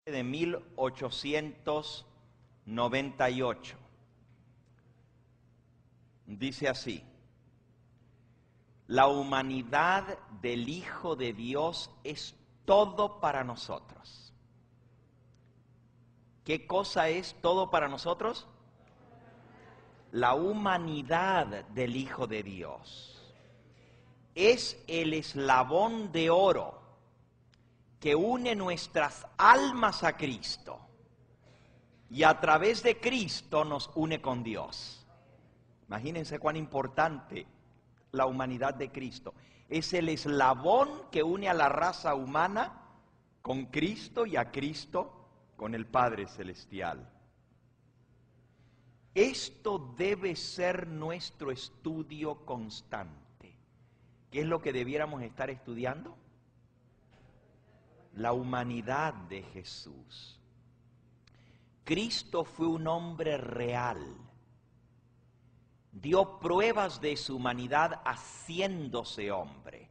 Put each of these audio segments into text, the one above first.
de 1898. Dice así: la humanidad del Hijo de Dios es todo para nosotros. ¿Qué cosa es todo para nosotros? La humanidad del Hijo de Dios es el eslabón de oro que une nuestras almas a Cristo y a través de Cristo nos une con Dios. Imagínense cuán importante la humanidad de Cristo. Es el eslabón que une a la raza humana con Cristo y a Cristo con el Padre Celestial. Esto debe ser nuestro estudio constante. ¿Qué es lo que debiéramos estar estudiando? La humanidad de Jesús. Cristo fue un hombre real. Dio pruebas de su humanidad haciéndose hombre.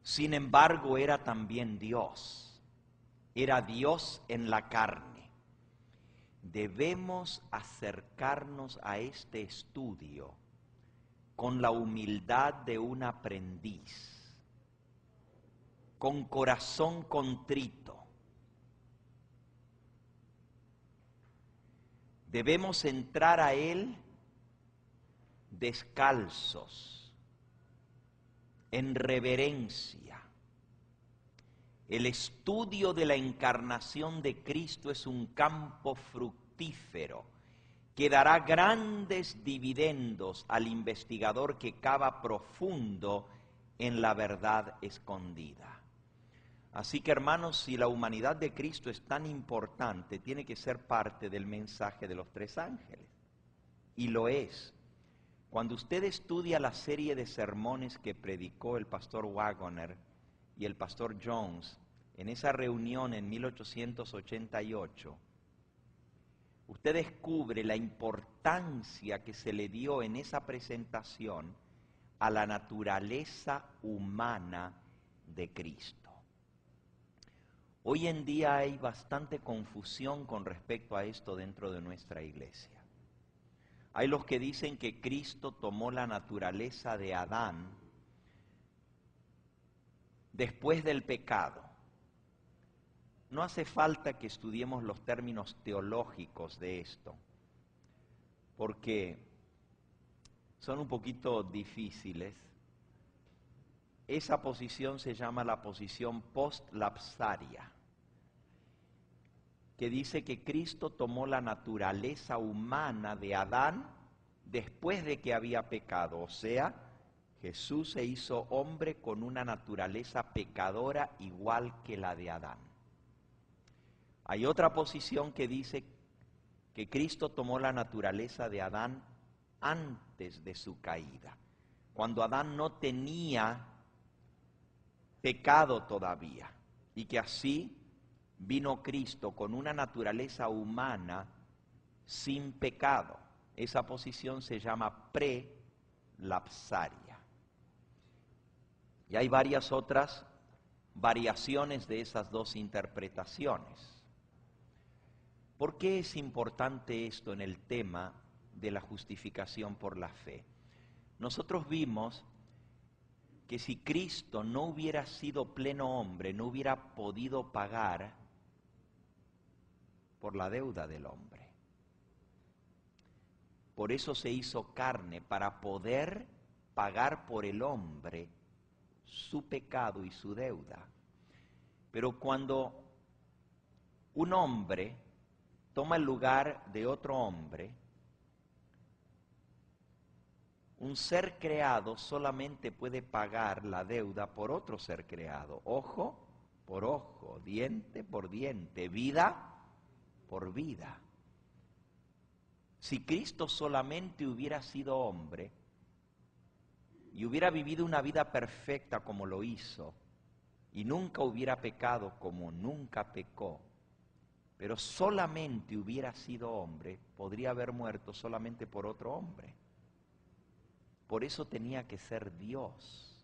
Sin embargo, era también Dios. Era Dios en la carne. Debemos acercarnos a este estudio con la humildad de un aprendiz, con corazón contrito. Debemos entrar a Él descalzos, en reverencia. El estudio de la encarnación de Cristo es un campo fructífero que dará grandes dividendos al investigador que cava profundo en la verdad escondida. Así que, hermanos, si la humanidad de Cristo es tan importante, tiene que ser parte del mensaje de los tres ángeles. Y lo es. Cuando usted estudia la serie de sermones que predicó el pastor Wagoner y el pastor Jones en esa reunión en 1888, usted descubre la importancia que se le dio en esa presentación a la naturaleza humana de Cristo. Hoy en día hay bastante confusión con respecto a esto dentro de nuestra iglesia. Hay los que dicen que Cristo tomó la naturaleza de Adán después del pecado. No hace falta que estudiemos los términos teológicos de esto, porque son un poquito difíciles. Esa posición se llama la posición post-lapsaria, que dice que Cristo tomó la naturaleza humana de Adán después de que había pecado. O sea, Jesús se hizo hombre con una naturaleza pecadora igual que la de Adán. Hay otra posición que dice que Cristo tomó la naturaleza de Adán antes de su caída, cuando Adán no tenía pecado todavía, y que así vino Cristo con una naturaleza humana sin pecado. Esa posición se llama pre-lapsaria. Y hay varias otras variaciones de esas dos interpretaciones. ¿Por qué es importante esto en el tema de la justificación por la fe? Nosotros vimos que si Cristo no hubiera sido pleno hombre, no hubiera podido pagar por la deuda del hombre. Por eso se hizo carne, para poder pagar por el hombre su pecado y su deuda. Pero cuando un hombre toma el lugar de otro hombre, un ser creado solamente puede pagar la deuda por otro ser creado. Ojo por ojo, diente por diente, vida por vida. Si Cristo solamente hubiera sido hombre y hubiera vivido una vida perfecta como lo hizo, y nunca hubiera pecado como nunca pecó, pero solamente hubiera sido hombre, podría haber muerto solamente por otro hombre. Por eso tenía que ser Dios.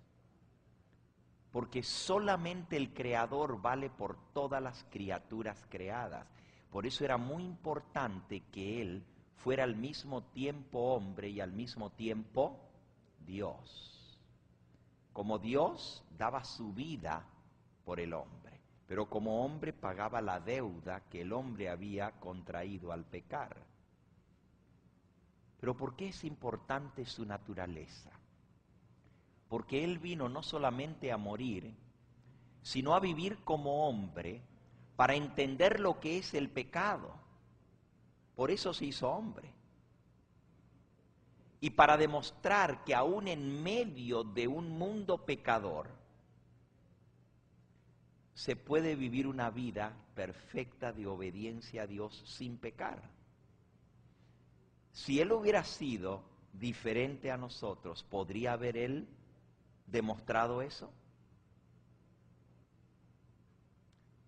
porque solamente el Creador vale por todas las criaturas creadas. Por eso era muy importante que Él fuera al mismo tiempo hombre y al mismo tiempo Dios. Como Dios daba su vida por el hombre, pero como hombre pagaba la deuda que el hombre había contraído al pecar. Pero ¿por qué es importante su naturaleza? Porque Él vino no solamente a morir, sino a vivir como hombre para entender lo que es el pecado. Por eso se hizo hombre. Y para demostrar que aún en medio de un mundo pecador, se puede vivir una vida perfecta de obediencia a Dios sin pecar. Si Él hubiera sido diferente a nosotros, ¿podría haber Él demostrado eso?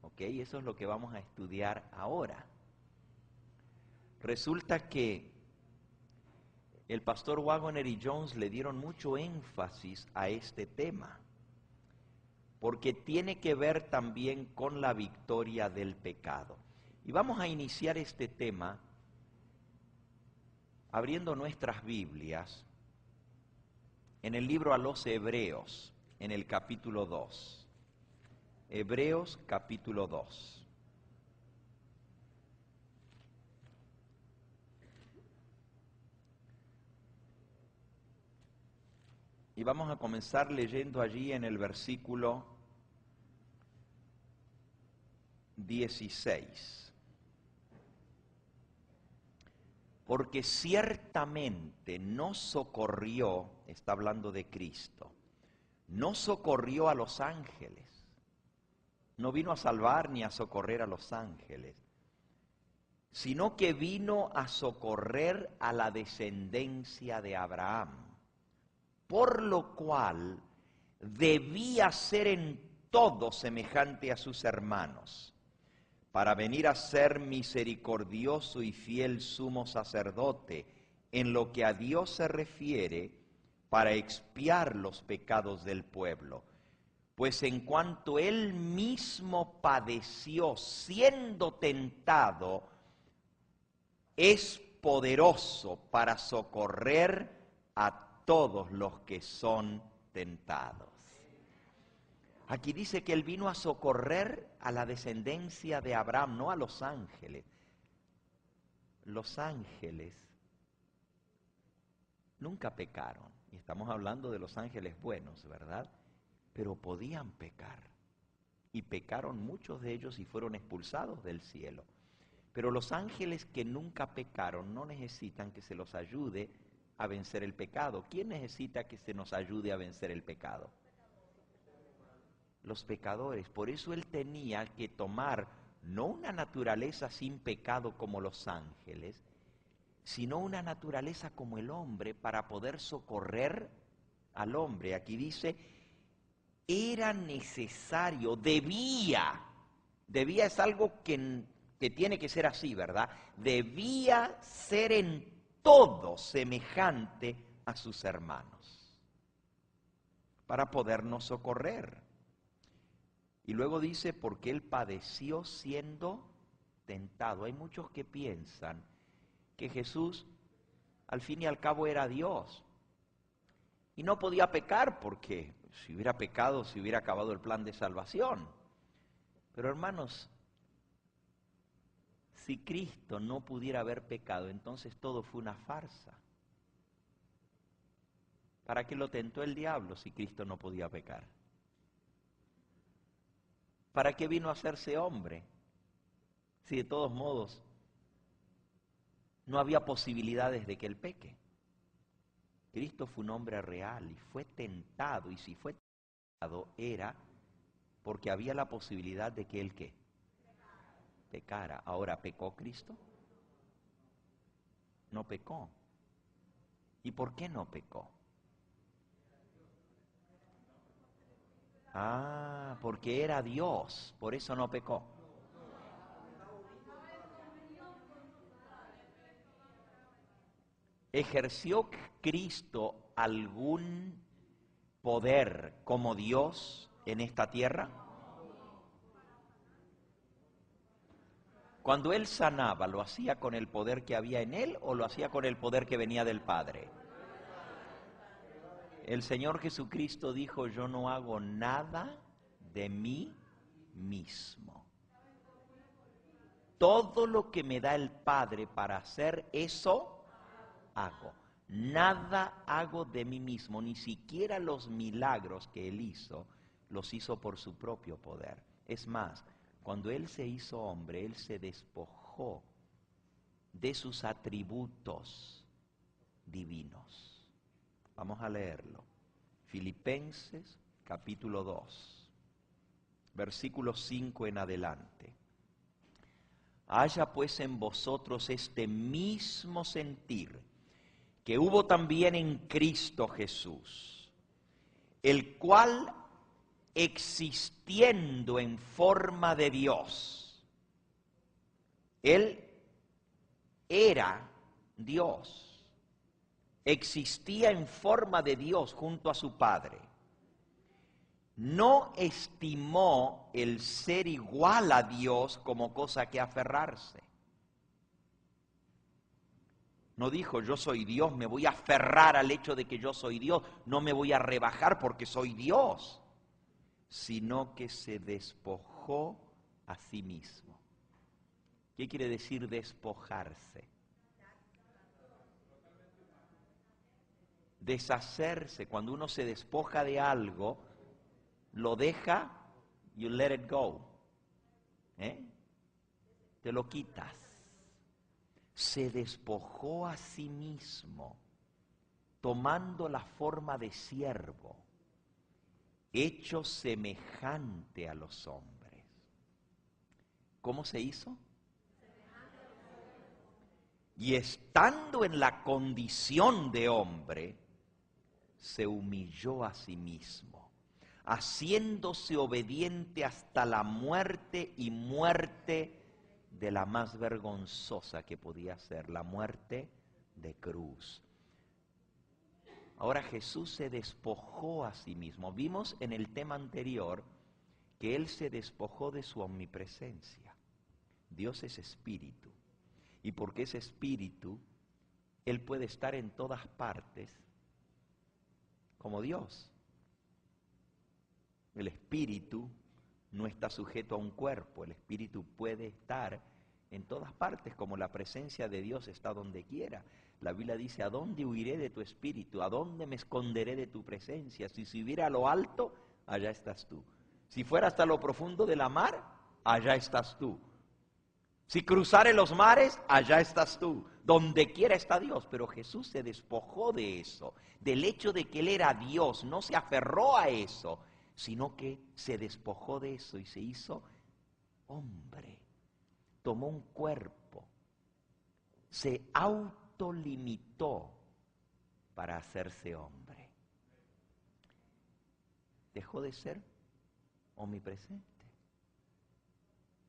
Ok, eso es lo que vamos a estudiar ahora. Resulta que el pastor Waggoner y Jones le dieron mucho énfasis a este tema, porque tiene que ver también con la victoria del pecado. Y vamos a iniciar este tema abriendo nuestras Biblias en el libro a los Hebreos, en el capítulo 2. Hebreos capítulo 2. Y vamos a comenzar leyendo allí en el versículo 16. Porque ciertamente no socorrió, está hablando de Cristo, no socorrió a los ángeles, no vino a salvar ni a socorrer a los ángeles, sino que vino a socorrer a la descendencia de Abraham, por lo cual debía ser en todo semejante a sus hermanos, para venir a ser misericordioso y fiel sumo sacerdote en lo que a Dios se refiere, para expiar los pecados del pueblo. Pues en cuanto Él mismo padeció siendo tentado, es poderoso para socorrer a todos los que son tentados. Aquí dice que Él vino a socorrer a la descendencia de Abraham, no a los ángeles. Los ángeles nunca pecaron. Y estamos hablando de los ángeles buenos, ¿verdad? Pero podían pecar. Y pecaron muchos de ellos y fueron expulsados del cielo. Pero los ángeles que nunca pecaron no necesitan que se los ayude a vencer el pecado. ¿Quién necesita que se nos ayude a vencer el pecado? Los pecadores. Por eso Él tenía que tomar no una naturaleza sin pecado como los ángeles, sino una naturaleza como el hombre para poder socorrer al hombre. Aquí dice, era necesario, debía es algo que tiene que ser así, ¿verdad? Debía ser en todo semejante a sus hermanos para podernos socorrer. Y luego dice, porque Él padeció siendo tentado. Hay muchos que piensan que Jesús al fin y al cabo era Dios y no podía pecar, porque si hubiera pecado se hubiera acabado el plan de salvación. Pero hermanos, si Cristo no pudiera haber pecado, entonces todo fue una farsa. ¿Para qué lo tentó el diablo si Cristo no podía pecar? ¿Para qué vino a hacerse hombre si de todos modos no había posibilidades de que Él peque? Cristo fue un hombre real y fue tentado, y si fue tentado era porque había la posibilidad de que Él ¿qué? Pecara. Ahora, ¿pecó Cristo? No pecó. ¿Y por qué no pecó? Ah, porque era Dios, por eso no pecó. ¿Ejerció Cristo algún poder como Dios en esta tierra? Cuando Él sanaba, ¿lo hacía con el poder que había en Él o lo hacía con el poder que venía del Padre? El Señor Jesucristo dijo, yo no hago nada de mí mismo. Todo lo que me da el Padre para hacer, eso hago. Nada hago de mí mismo, ni siquiera los milagros que Él hizo, los hizo por su propio poder. Es más, cuando Él se hizo hombre, Él se despojó de sus atributos divinos. Vamos a leerlo. Filipenses capítulo 2, versículo 5 en adelante. Haya pues en vosotros este mismo sentir que hubo también en Cristo Jesús, el cual, existiendo en forma de Dios, Él era Dios, existía en forma de Dios junto a su Padre. No estimó el ser igual a Dios como cosa que aferrarse. No dijo, yo soy Dios, me voy a aferrar al hecho de que yo soy Dios, no me voy a rebajar porque soy Dios, sino que se despojó a sí mismo. ¿Qué quiere decir despojarse? Deshacerse. Cuando uno se despoja de algo, lo deja, you let it go. Te lo quitas. Se despojó a sí mismo, tomando la forma de siervo, hecho semejante a los hombres. ¿Cómo se hizo? Y estando en la condición de hombre, se humilló a sí mismo, haciéndose obediente hasta la muerte y muerte de la más vergonzosa que podía ser, la muerte de cruz. Ahora Jesús se despojó a sí mismo. Vimos en el tema anterior que Él se despojó de su omnipresencia. Dios es espíritu. Y porque es espíritu, Él puede estar en todas partes como Dios. El espíritu no está sujeto a un cuerpo. El espíritu puede estar en todas partes, como la presencia de Dios está donde quiera. La Biblia dice, ¿a dónde huiré de tu espíritu? ¿A dónde me esconderé de tu presencia? Si subiera a lo alto, allá estás tú. Si fuera hasta lo profundo de la mar, allá estás tú. Si cruzare los mares, allá estás tú. Donde quiera está Dios. Pero Jesús se despojó de eso, del hecho de que Él era Dios. No se aferró a eso, sino que se despojó de eso y se hizo hombre. Tomó un cuerpo, se autolimitó para hacerse hombre. Dejó de ser omnipresente.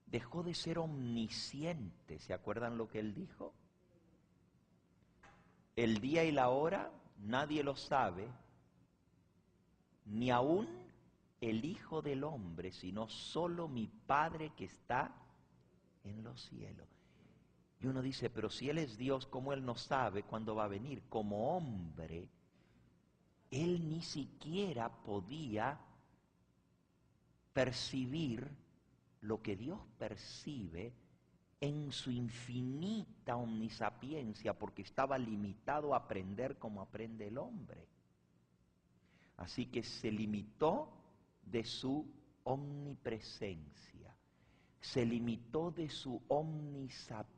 Dejó de ser omnisciente. ¿Se acuerdan lo que Él dijo? El día y la hora nadie lo sabe, ni aún el Hijo del Hombre, sino solo mi Padre que está en los cielos. Y uno dice, pero si Él es Dios, ¿cómo Él no sabe cuándo va a venir? Como hombre, Él ni siquiera podía percibir lo que Dios percibe en su infinita omnisapiencia, porque estaba limitado a aprender como aprende el hombre. Así que se limitó de su omnipresencia, se limitó de su omnisapiencia.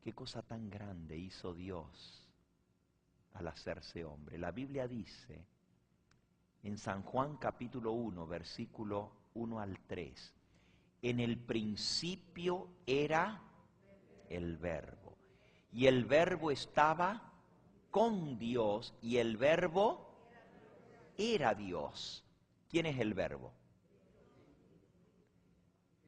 ¿Qué cosa tan grande hizo Dios al hacerse hombre? La Biblia dice en San Juan capítulo 1, versículo 1 al 3, en el principio era el Verbo, y el Verbo estaba con Dios, y el Verbo era Dios. ¿Quién es el Verbo?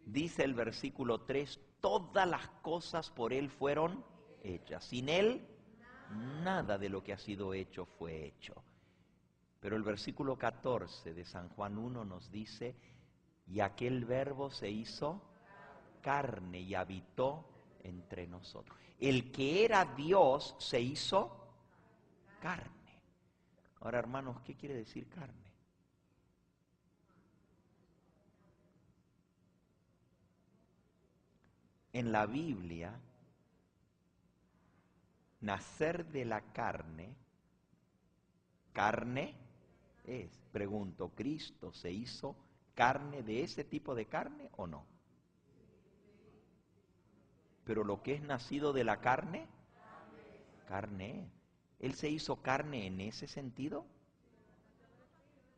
Dice el versículo 3, todas las cosas por Él fueron hechas. Sin Él, Nada de lo que ha sido hecho fue hecho. Pero el versículo 14 de San Juan 1 nos dice, y aquel verbo se hizo carne y habitó entre nosotros. El que era Dios se hizo carne. Ahora, hermanos, ¿qué quiere decir carne? En la Biblia, nacer de la carne es. Pregunto, ¿Cristo se hizo carne de ese tipo de carne o no? Pero lo que es nacido de la carne, carne es. ¿Él se hizo carne en ese sentido?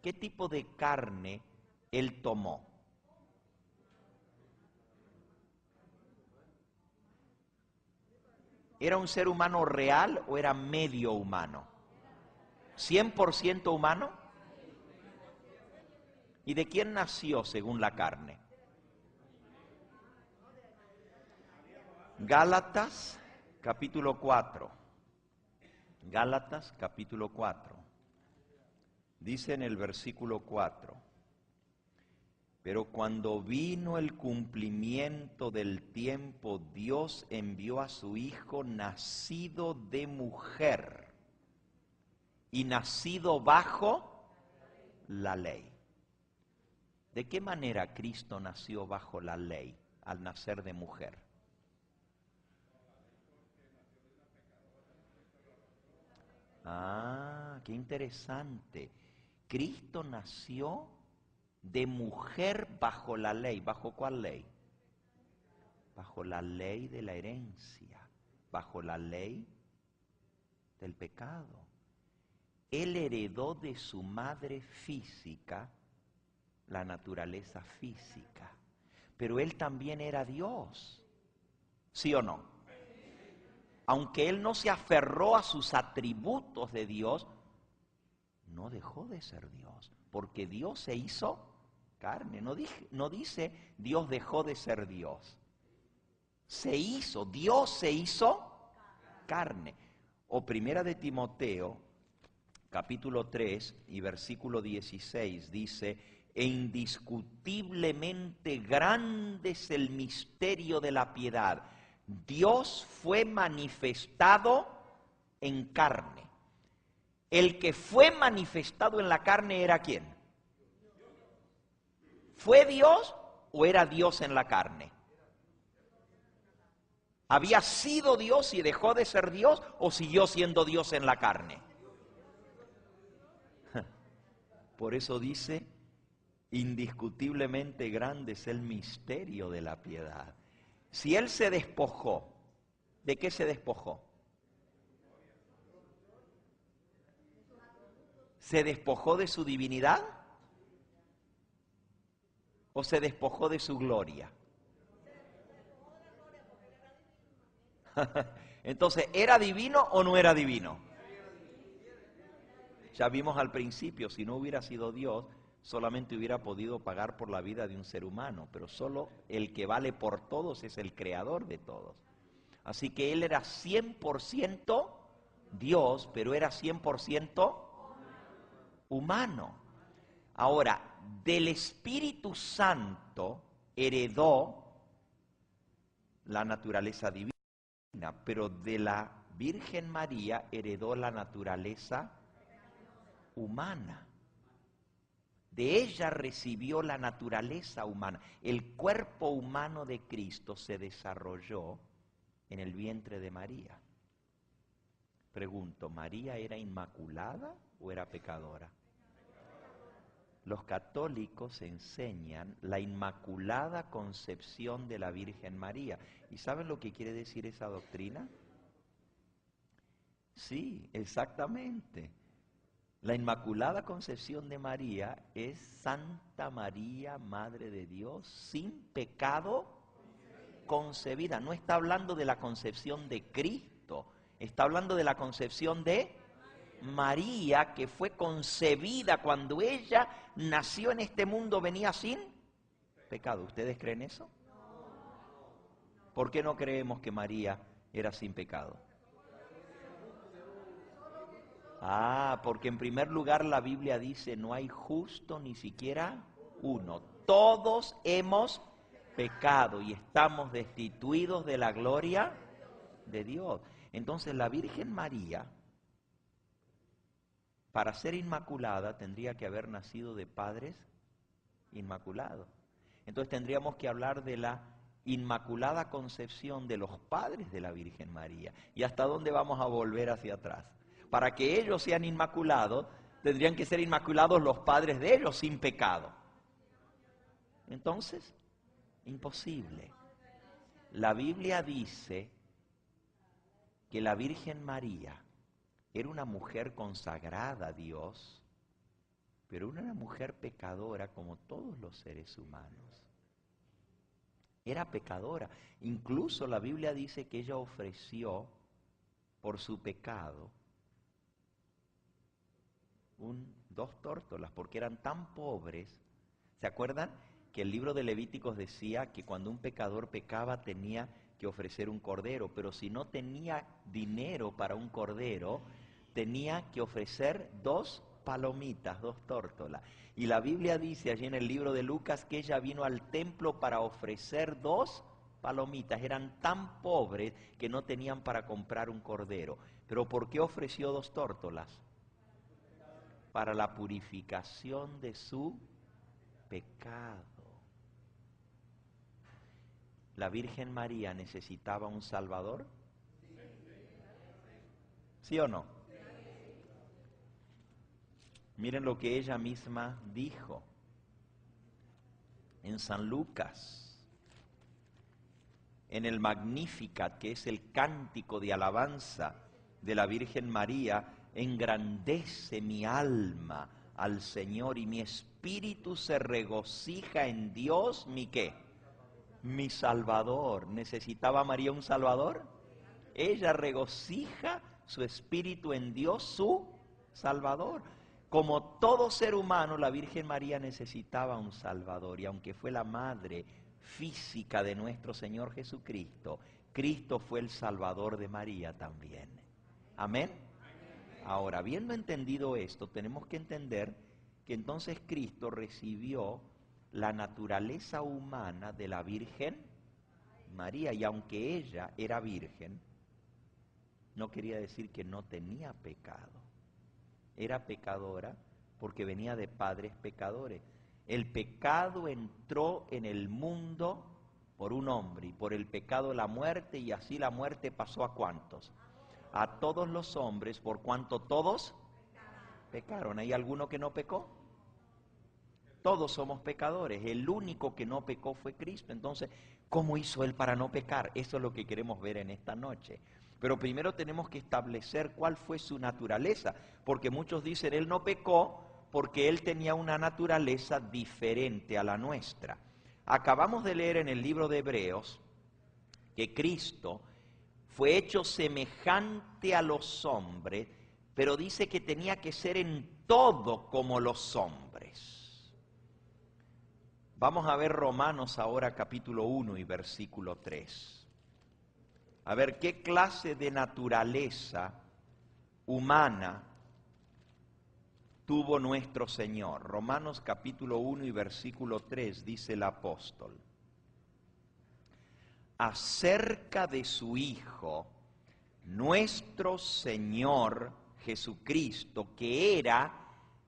¿Qué tipo de carne Él tomó? ¿Era un ser humano real o era medio humano? ¿100% humano? ¿Y de quién nació según la carne? Gálatas capítulo 4. Gálatas capítulo 4. Dice en el versículo 4. Pero cuando vino el cumplimiento del tiempo, Dios envió a su Hijo nacido de mujer y nacido bajo la ley. ¿De qué manera Cristo nació bajo la ley al nacer de mujer? Ah, qué interesante. Cristo nació de mujer bajo la ley. ¿Bajo cuál ley? Bajo la ley de la herencia, bajo la ley del pecado. Él heredó de su madre física la naturaleza física, pero él también era Dios, ¿sí o no? Aunque él no se aferró a sus atributos de Dios, no dejó de ser Dios, porque Dios se hizo carne. No dice Dios dejó de ser Dios. Dios se hizo carne. O primera de Timoteo, capítulo 3 y versículo 16, dice, e indiscutiblemente grande es el misterio de la piedad. Dios fue manifestado en carne. El que fue manifestado en la carne era ¿quién? ¿Fue Dios o era Dios en la carne? ¿Había sido Dios y dejó de ser Dios o siguió siendo Dios en la carne? Por eso dice, indiscutiblemente grande es el misterio de la piedad. Si Él se despojó, ¿de qué se despojó? ¿Se despojó de su divinidad? ¿O se despojó de su gloria? Entonces, ¿era divino o no era divino? Ya vimos al principio, si no hubiera sido Dios, solamente hubiera podido pagar por la vida de un ser humano, pero solo el que vale por todos es el creador de todos. Así que Él era 100% Dios, pero era 100% humano. Ahora, del Espíritu Santo heredó la naturaleza divina, pero de la Virgen María heredó la naturaleza humana. De ella recibió la naturaleza humana. El cuerpo humano de Cristo se desarrolló en el vientre de María. Pregunto, ¿María era inmaculada o era pecadora? Los católicos enseñan la inmaculada concepción de la Virgen María. ¿Y saben lo que quiere decir esa doctrina? Sí, exactamente. La inmaculada concepción de María es Santa María, Madre de Dios, sin pecado concebida. No está hablando de la concepción de Cristo, está hablando de la concepción de María, que fue concebida cuando ella nació en este mundo, venía sin pecado. ¿Ustedes creen eso? ¿Por qué no creemos que María era sin pecado? Ah, porque en primer lugar la Biblia dice, no hay justo ni siquiera uno. Todos hemos pecado y estamos destituidos de la gloria de Dios. Entonces la Virgen María, para ser inmaculada, tendría que haber nacido de padres inmaculados. Entonces tendríamos que hablar de la inmaculada concepción de los padres de la Virgen María. ¿Y hasta dónde vamos a volver hacia atrás? Para que ellos sean inmaculados, tendrían que ser inmaculados los padres de ellos sin pecado. Entonces, imposible. La Biblia dice que la Virgen María era una mujer consagrada a Dios, pero era una mujer pecadora como todos los seres humanos. Era pecadora. Incluso la Biblia dice que ella ofreció por su pecado 2 tórtolas, porque eran tan pobres. ¿Se acuerdan que el libro de Levíticos decía que cuando un pecador pecaba tenía que ofrecer un cordero? Pero si no tenía dinero para un cordero, tenía que ofrecer 2 palomitas, 2 tórtolas. Y la Biblia dice allí en el libro de Lucas que ella vino al templo para ofrecer 2 palomitas. Eran tan pobres que no tenían para comprar un cordero. ¿Pero por qué ofreció 2 tórtolas? Para la purificación de su pecado. ¿La Virgen María necesitaba un Salvador? ¿Sí o no? Miren lo que ella misma dijo en San Lucas, en el Magnificat, que es el cántico de alabanza de la Virgen María. Engrandece mi alma al Señor y mi espíritu se regocija en Dios, ¿mi qué? Mi Salvador. ¿Necesitaba María un Salvador? Ella regocija su espíritu en Dios, su Salvador. Como todo ser humano, la Virgen María necesitaba un Salvador. Y aunque fue la madre física de nuestro Señor Jesucristo, Cristo fue el Salvador de María también. ¿Amén? Ahora, habiendo entendido esto, tenemos que entender que entonces Cristo recibió la naturaleza humana de la Virgen María. Y aunque ella era virgen, no quería decir que no tenía pecado. Era pecadora porque venía de padres pecadores. El pecado entró en el mundo por un hombre, y por el pecado la muerte, y así la muerte pasó ¿a cuántos? A todos los hombres, por cuanto todos pecaron. ¿Hay alguno que no pecó? Todos somos pecadores. El único que no pecó fue Cristo. Entonces, ¿cómo hizo Él para no pecar? Eso es lo que queremos ver en esta noche. Pero primero tenemos que establecer cuál fue su naturaleza, porque muchos dicen, Él no pecó porque Él tenía una naturaleza diferente a la nuestra. Acabamos de leer en el libro de Hebreos que Cristo fue hecho semejante a los hombres, pero dice que tenía que ser en todo como los hombres. Vamos a ver Romanos ahora capítulo 1 y versículo 3. A ver qué clase de naturaleza humana tuvo nuestro Señor. Romanos capítulo 1 y versículo 3 dice el apóstol: acerca de su Hijo, nuestro Señor Jesucristo, que era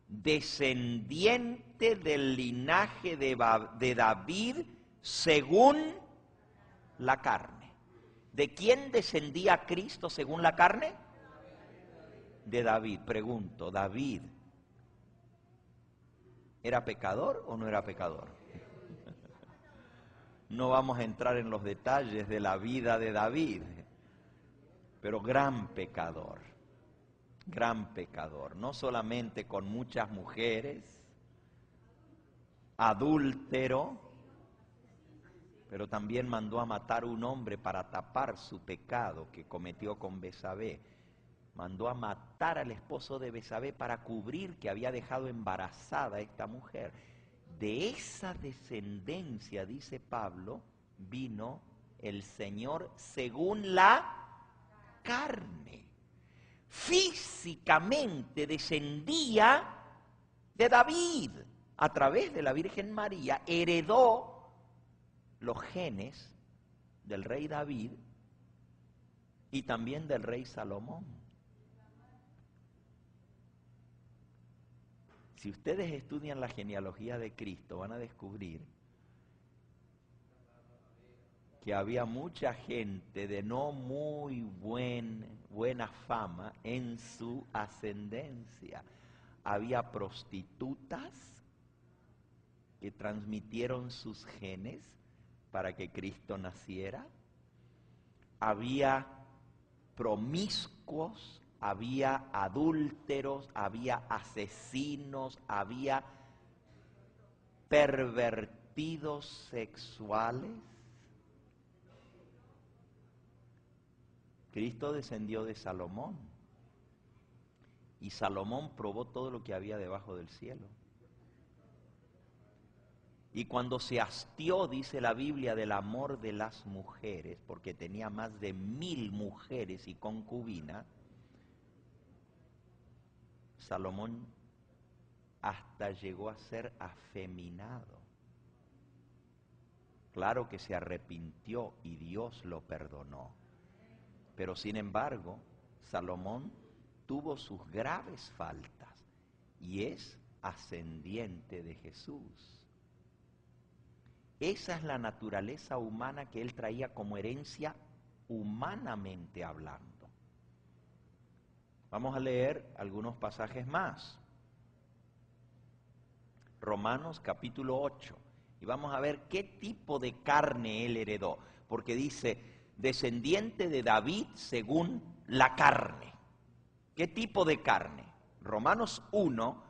descendiente del linaje de David según la carne. ¿De quién descendía Cristo según la carne? De David. Pregunto, ¿David era pecador o no era pecador? No vamos a entrar en los detalles de la vida de David, pero gran pecador, no solamente con muchas mujeres, adúltero, pero también mandó a matar a un hombre para tapar su pecado que cometió con Betsabé. Mandó a matar al esposo de Betsabé para cubrir que había dejado embarazada a esta mujer. De esa descendencia, dice Pablo, vino el Señor según la carne. físicamente descendía de David. A través de la Virgen María heredó los genes del rey David y también del rey Salomón. Si ustedes estudian la genealogía de Cristo, van a descubrir que había mucha gente de no muy buena fama en su ascendencia. Había prostitutas que transmitieron sus genes para que Cristo naciera. Había promiscuos, había adúlteros, había asesinos, había pervertidos sexuales. Cristo descendió de Salomón y Salomón probó todo lo que había debajo del cielo. Y cuando se hastió, dice la Biblia, del amor de las mujeres, porque tenía más de 1000 mujeres y concubinas, Salomón hasta llegó a ser afeminado. Claro que se arrepintió y Dios lo perdonó. Pero sin embargo, Salomón tuvo sus graves faltas y es ascendiente de Jesús. Esa es la naturaleza humana que él traía como herencia humanamente hablando. Vamos a leer algunos pasajes más. Romanos capítulo 8. Y vamos a ver qué tipo de carne él heredó. Porque dice, descendiente de David según la carne. ¿Qué tipo de carne? Romanos 1,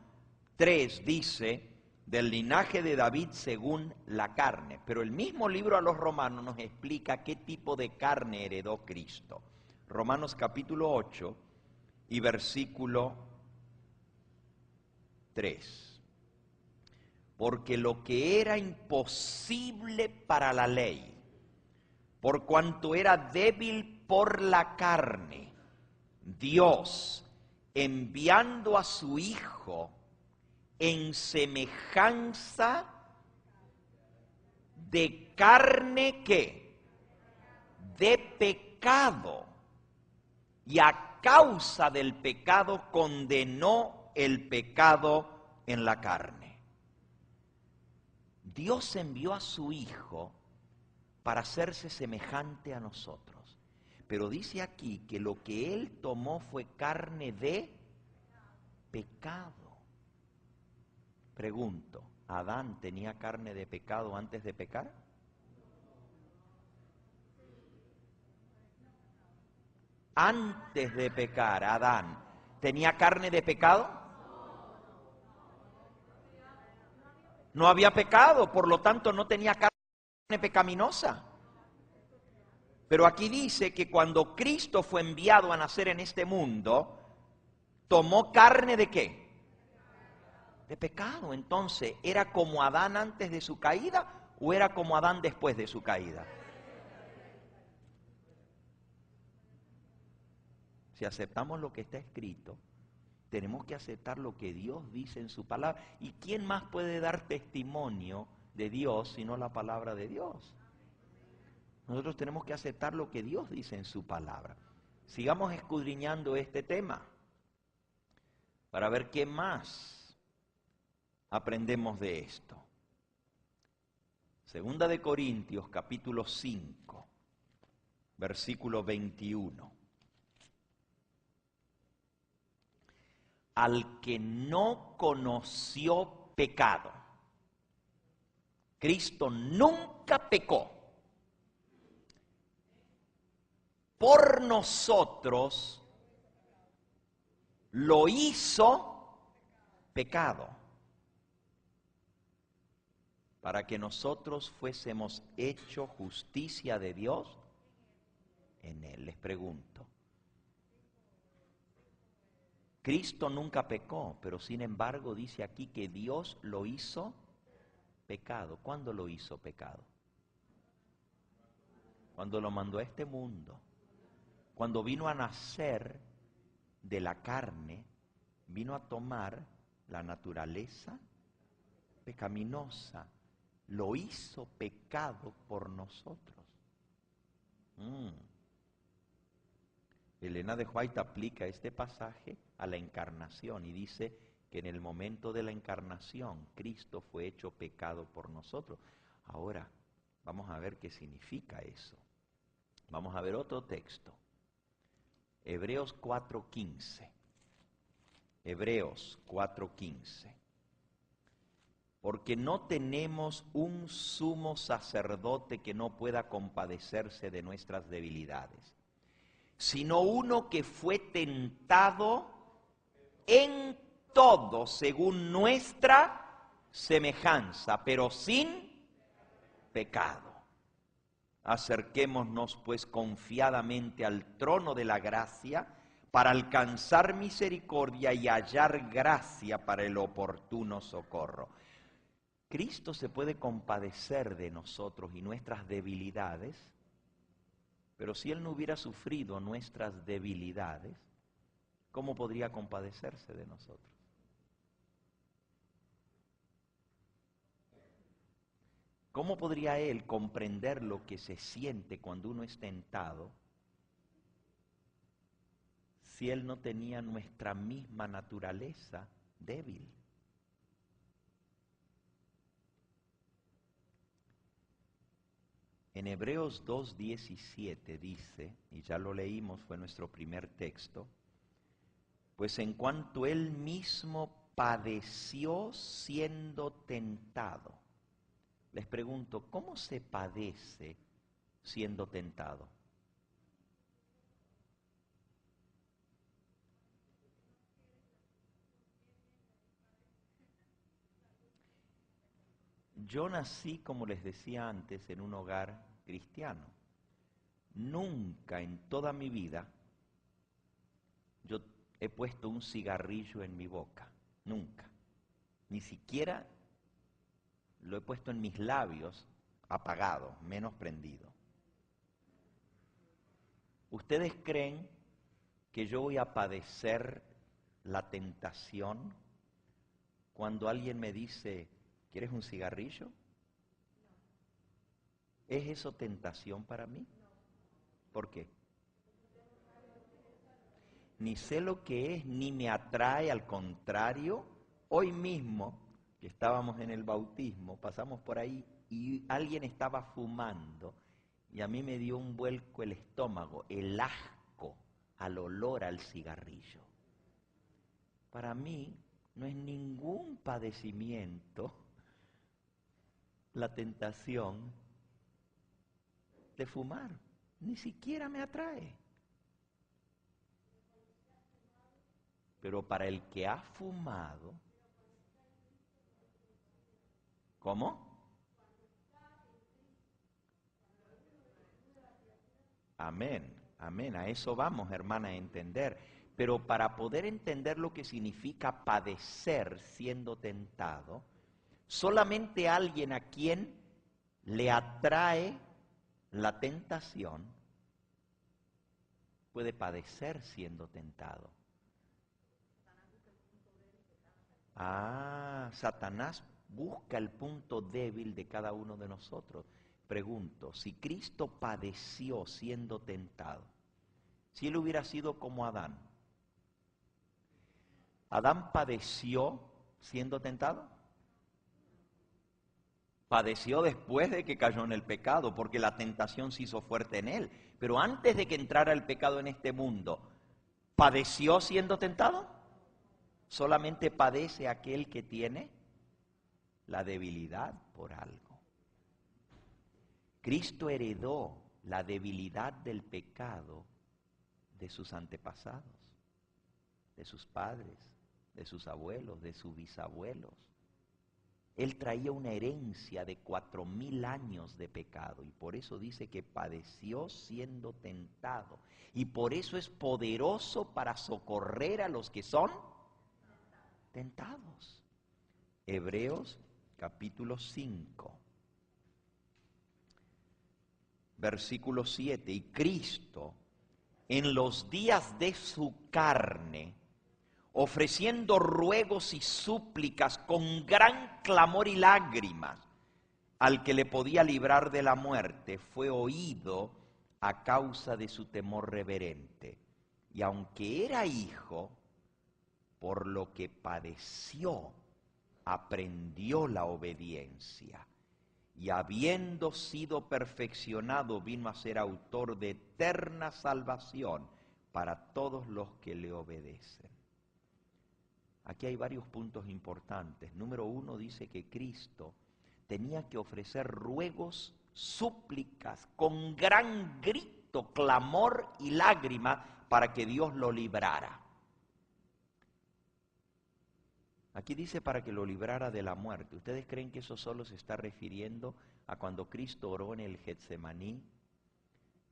3 dice, del linaje de David según la carne. Pero el mismo libro a los Romanos nos explica qué tipo de carne heredó Cristo. Romanos capítulo 8 y versículo 3. Porque lo que era imposible para la ley, por cuanto era débil por la carne, Dios, enviando a su Hijo en semejanza de carne que de pecado, y a causa del pecado condenó el pecado en la carne. Dios envió a su Hijo para hacerse semejante a nosotros. Pero dice aquí que lo que Él tomó fue carne de pecado. Pregunto, ¿Adán tenía carne de pecado antes de pecar? Antes de pecar, Adán, ¿tenía carne de pecado? No había pecado, por lo tanto no tenía carne pecaminosa. Pero aquí dice que cuando Cristo fue enviado a nacer en este mundo, tomó carne de ¿qué? De pecado. Entonces, ¿era como Adán antes de su caída o era como Adán después de su caída? Si aceptamos lo que está escrito, tenemos que aceptar lo que Dios dice en su palabra. ¿Y quién más puede dar testimonio de Dios sino la palabra de Dios? Nosotros tenemos que aceptar lo que Dios dice en su palabra. Sigamos escudriñando este tema para ver qué más aprendemos de esto. Segunda de Corintios, capítulo 5, versículo 21. Al que no conoció pecado, Cristo nunca pecó. Por nosotros lo hizo pecado, para que nosotros fuésemos hecho justicia de Dios en Él. Les pregunto, Cristo nunca pecó, pero sin embargo dice aquí que Dios lo hizo pecado. ¿Cuándo lo hizo pecado? Cuando lo mandó a este mundo. Cuando vino a nacer de la carne, vino a tomar la naturaleza pecaminosa, lo hizo pecado por nosotros. Elena de White aplica este pasaje a la encarnación y dice que en el momento de la encarnación Cristo fue hecho pecado por nosotros. Ahora, vamos a ver qué significa eso. Vamos a ver otro texto. Hebreos 4:15. Hebreos 4:15. Porque no tenemos un sumo sacerdote que no pueda compadecerse de nuestras debilidades, sino uno que fue tentado en todo según nuestra semejanza, pero sin pecado. Acerquémonos pues confiadamente al trono de la gracia para alcanzar misericordia y hallar gracia para el oportuno socorro. Cristo se puede compadecer de nosotros y nuestras debilidades, pero si Él no hubiera sufrido nuestras debilidades, ¿cómo podría compadecerse de nosotros? ¿Cómo podría Él comprender lo que se siente cuando uno es tentado si Él no tenía nuestra misma naturaleza débil? En Hebreos 2:17 dice, y ya lo leímos, fue nuestro primer texto, pues en cuanto Él mismo padeció siendo tentado. Les pregunto, ¿cómo se padece siendo tentado? Yo nací, como les decía antes, en un hogar cristiano. Nunca en toda mi vida yo he puesto un cigarrillo en mi boca. Nunca. Ni siquiera lo he puesto en mis labios apagado, menos prendido. ¿Ustedes creen que yo voy a padecer la tentación cuando alguien me dice, ¿quieres un cigarrillo? ¿Es eso tentación para mí? ¿Por qué? Ni sé lo que es, ni me atrae, al contrario. Hoy mismo, que estábamos en el bautismo, pasamos por ahí y alguien estaba fumando y a mí me dio un vuelco el estómago, el asco al olor al cigarrillo. Para mí no es ningún padecimiento la tentación de fumar, ni siquiera me atrae. Pero para el que ha fumado, ¿cómo? Amén, amén, a eso vamos, hermana, a entender. Pero para poder entender lo que significa padecer siendo tentado, solamente alguien a quien le atrae la tentación puede padecer siendo tentado. Satanás busca el punto débil de cada uno de nosotros. Pregunto, si Cristo padeció siendo tentado, si Él hubiera sido como Adán, ¿Adán padeció siendo tentado? Padeció después de que cayó en el pecado, porque la tentación se hizo fuerte en él. Pero antes de que entrara el pecado en este mundo, ¿padeció siendo tentado? Solamente padece aquel que tiene la debilidad por algo. Cristo heredó la debilidad del pecado de sus antepasados, de sus padres, de sus abuelos, de sus bisabuelos. Él traía una herencia de 4000 años de pecado y por eso dice que padeció siendo tentado. Y por eso es poderoso para socorrer a los que son tentados. Hebreos capítulo 5, versículo 7. Y Cristo en los días de su carne, ofreciendo ruegos y súplicas con gran clamor y lágrimas, al que le podía librar de la muerte, fue oído a causa de su temor reverente. Y aunque era hijo, por lo que padeció, aprendió la obediencia. Y habiendo sido perfeccionado, vino a ser autor de eterna salvación para todos los que le obedecen. Aquí hay varios puntos importantes. Número 1, dice que Cristo tenía que ofrecer ruegos, súplicas, con gran grito, clamor y lágrima para que Dios lo librara. Aquí dice para que lo librara de la muerte. ¿Ustedes creen que eso solo se está refiriendo a cuando Cristo oró en el Getsemaní?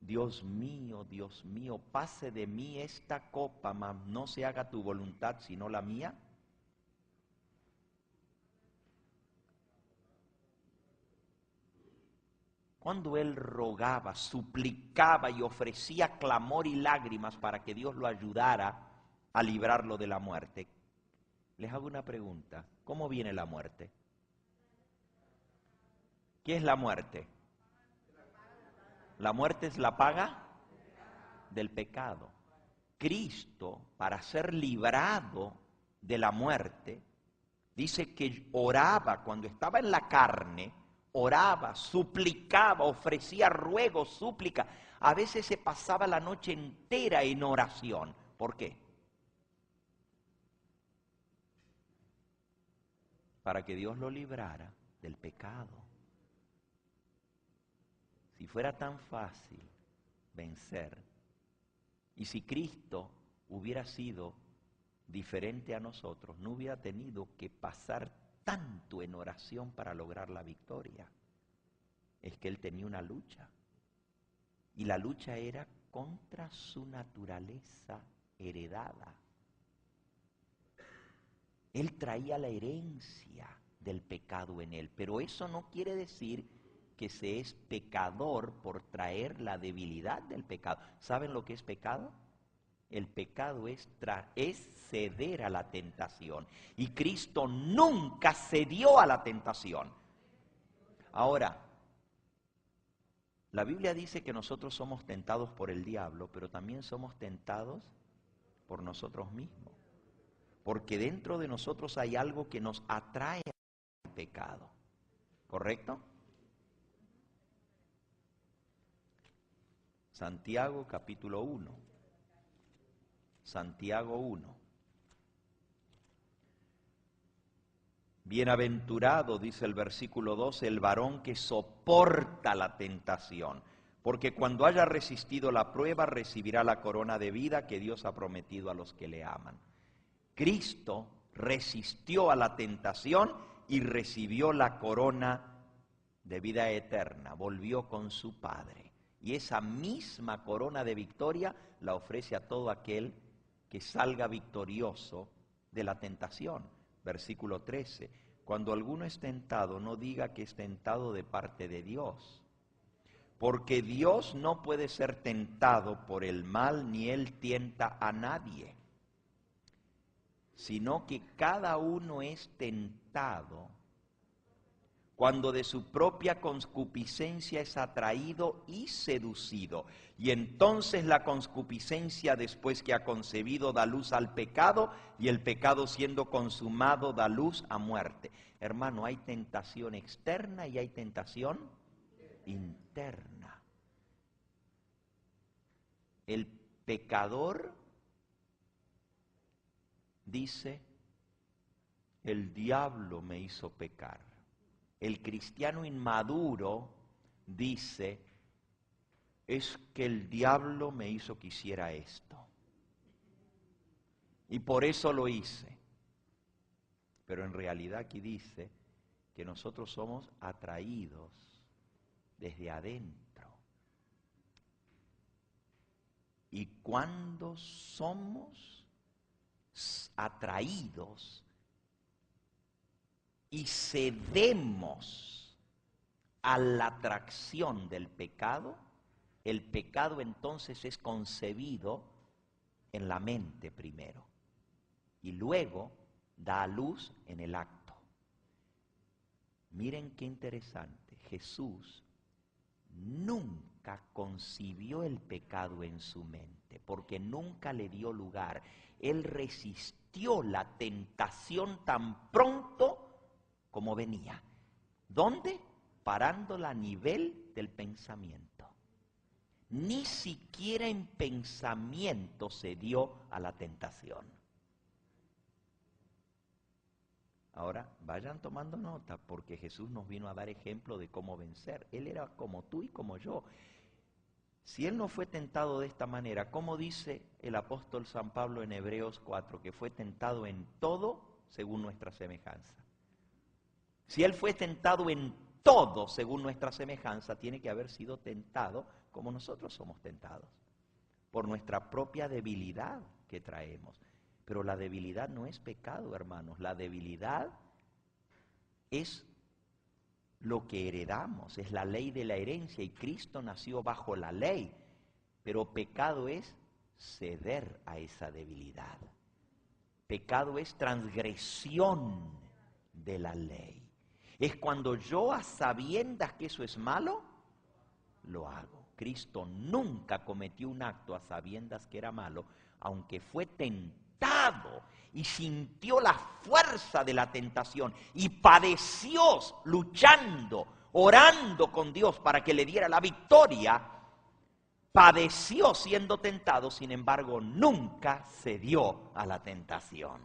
Dios mío, pase de mí esta copa, mas no se haga tu voluntad sino la mía. Cuando él rogaba, suplicaba y ofrecía clamor y lágrimas para que Dios lo ayudara a librarlo de la muerte. Les hago una pregunta. ¿Cómo viene la muerte? ¿Qué es la muerte? La muerte es la paga del pecado. Cristo, para ser librado de la muerte, dice que oraba cuando estaba en la carne, oraba, suplicaba, ofrecía ruegos, súplica. A veces se pasaba la noche entera en oración. ¿Por qué? Para que Dios lo librara del pecado. Si fuera tan fácil vencer, y si Cristo hubiera sido diferente a nosotros, no hubiera tenido que pasar tanto en oración para lograr la victoria. Es que Él tenía una lucha, y la lucha era contra su naturaleza heredada. Él traía la herencia del pecado en él, pero eso no quiere decir que se es pecador por traer la debilidad del pecado. ¿Saben lo que es pecado? El pecado es ceder a la tentación, y Cristo nunca cedió a la tentación. Ahora, la Biblia dice que nosotros somos tentados por el diablo, pero también somos tentados por nosotros mismos. Porque dentro de nosotros hay algo que nos atrae al pecado. ¿Correcto? Santiago capítulo 1. Santiago 1. Bienaventurado, dice el versículo 12, el varón que soporta la tentación, porque cuando haya resistido la prueba recibirá la corona de vida que Dios ha prometido a los que le aman. Cristo resistió a la tentación y recibió la corona de vida eterna, volvió con su Padre. Y esa misma corona de victoria la ofrece a todo aquel que salga victorioso de la tentación. Versículo 13, cuando alguno es tentado, no diga que es tentado de parte de Dios, porque Dios no puede ser tentado por el mal, ni Él tienta a nadie, sino que cada uno es tentado cuando de su propia concupiscencia es atraído y seducido. Y entonces la concupiscencia, después que ha concebido, da luz al pecado, y el pecado, siendo consumado, da luz a muerte. Hermano, hay tentación externa y hay tentación interna. El pecador dice, el diablo me hizo pecar. El cristiano inmaduro dice, es que el diablo me hizo que hiciera esto, y por eso lo hice. Pero en realidad aquí dice que nosotros somos atraídos desde adentro. Y cuando somos atraídos y cedemos a la atracción del pecado, el pecado entonces es concebido en la mente primero y luego da a luz en el acto. Miren qué interesante, Jesús nunca concibió el pecado en su mente, porque nunca le dio lugar. Él resistió la tentación tan pronto como venía. ¿Dónde? Parándola a nivel del pensamiento. Ni siquiera en pensamiento se dio a la tentación. Ahora, vayan tomando nota, porque Jesús nos vino a dar ejemplo de cómo vencer. Él era como tú y como yo. Si Él no fue tentado de esta manera, ¿cómo dice el apóstol San Pablo en Hebreos 4? Que fue tentado en todo según nuestra semejanza. Si Él fue tentado en todo según nuestra semejanza, tiene que haber sido tentado como nosotros somos tentados, por nuestra propia debilidad que traemos. Pero la debilidad no es pecado, hermanos. La debilidad es lo que heredamos, es la ley de la herencia, y Cristo nació bajo la ley. Pero pecado es ceder a esa debilidad. Pecado es transgresión de la ley. Es cuando yo, a sabiendas que eso es malo, lo hago. Cristo nunca cometió un acto a sabiendas que era malo, aunque fue tentado y sintió la fuerza de la tentación y padeció luchando, orando con Dios para que le diera la victoria. Padeció siendo tentado, sin embargo, nunca cedió a la tentación.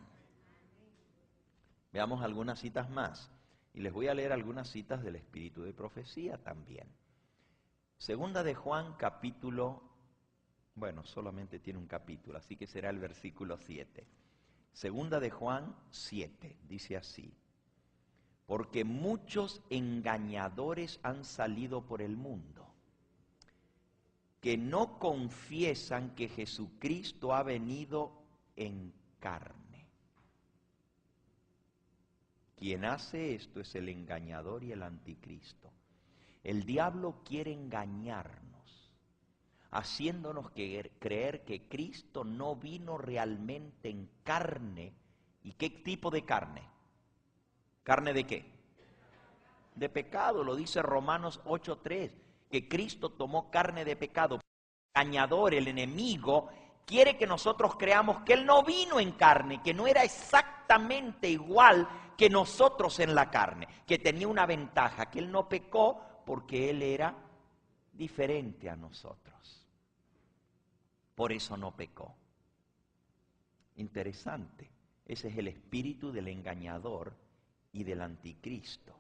Veamos algunas citas más. Y les voy a leer algunas citas del Espíritu de Profecía también. Segunda de Juan, capítulo, solamente tiene un capítulo, así que será el versículo 7. Segunda de Juan 7, dice así: porque muchos engañadores han salido por el mundo, que no confiesan que Jesucristo ha venido en carne. Quien hace esto es el engañador y el anticristo. El diablo quiere engañarnos, haciéndonos creer que Cristo no vino realmente en carne. ¿Y qué tipo de carne? ¿Carne de qué? De pecado, lo dice Romanos 8:3, que Cristo tomó carne de pecado. El engañador, el enemigo, quiere que nosotros creamos que Él no vino en carne, que no era exactamente igual que nosotros en la carne, que tenía una ventaja, que Él no pecó porque Él era diferente a nosotros. Por eso no pecó. Interesante. Ese es el espíritu del engañador y del anticristo.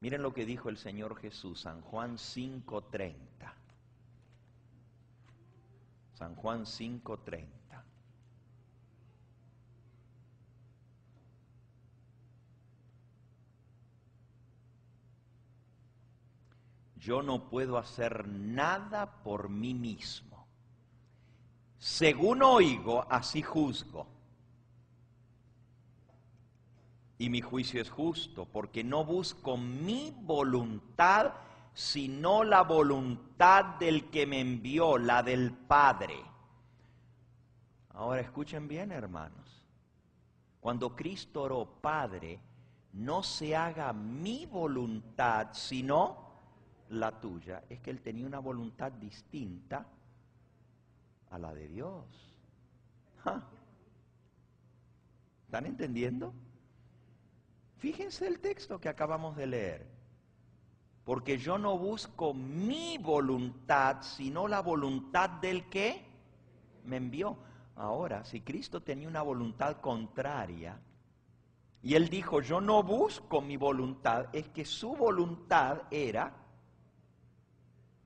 Miren lo que dijo el Señor Jesús, San Juan 5:30. San Juan 5:30. Yo no puedo hacer nada por mí mismo. Según oigo, así juzgo. Y mi juicio es justo, porque no busco mi voluntad, sino la voluntad del que me envió, la del Padre. Ahora escuchen bien, hermanos. Cuando Cristo oró, Padre, no se haga mi voluntad, sino la tuya, es que Él tenía una voluntad distinta a la de Dios. ¿Están entendiendo? Fíjense el texto que acabamos de leer. Porque yo no busco mi voluntad, sino la voluntad del que me envió. Ahora, si Cristo tenía una voluntad contraria, y Él dijo, yo no busco mi voluntad, es que su voluntad era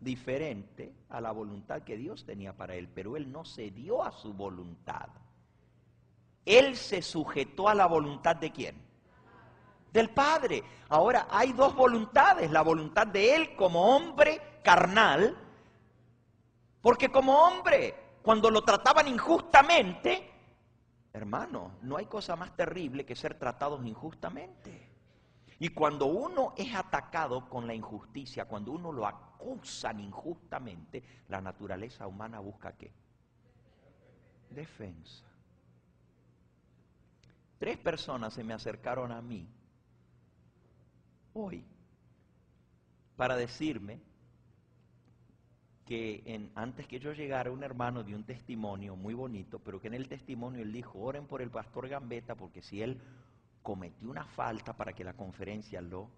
diferente a la voluntad que Dios tenía para Él, pero Él no cedió a su voluntad. Él se sujetó a la voluntad ¿de quién? Del Padre. Ahora hay dos voluntades, la voluntad de Él como hombre carnal, porque como hombre, cuando lo trataban injustamente, hermano, no hay cosa más terrible que ser tratados injustamente. Y cuando uno es atacado con la injusticia, cuando uno lo acusan injustamente, la naturaleza humana busca ¿qué? Defensa. 3 personas se me acercaron a mí hoy para decirme que antes que yo llegara, un hermano dio un testimonio muy bonito, pero que en el testimonio él dijo: oren por el pastor Gambetta, porque si él cometió una falta, para que la conferencia lo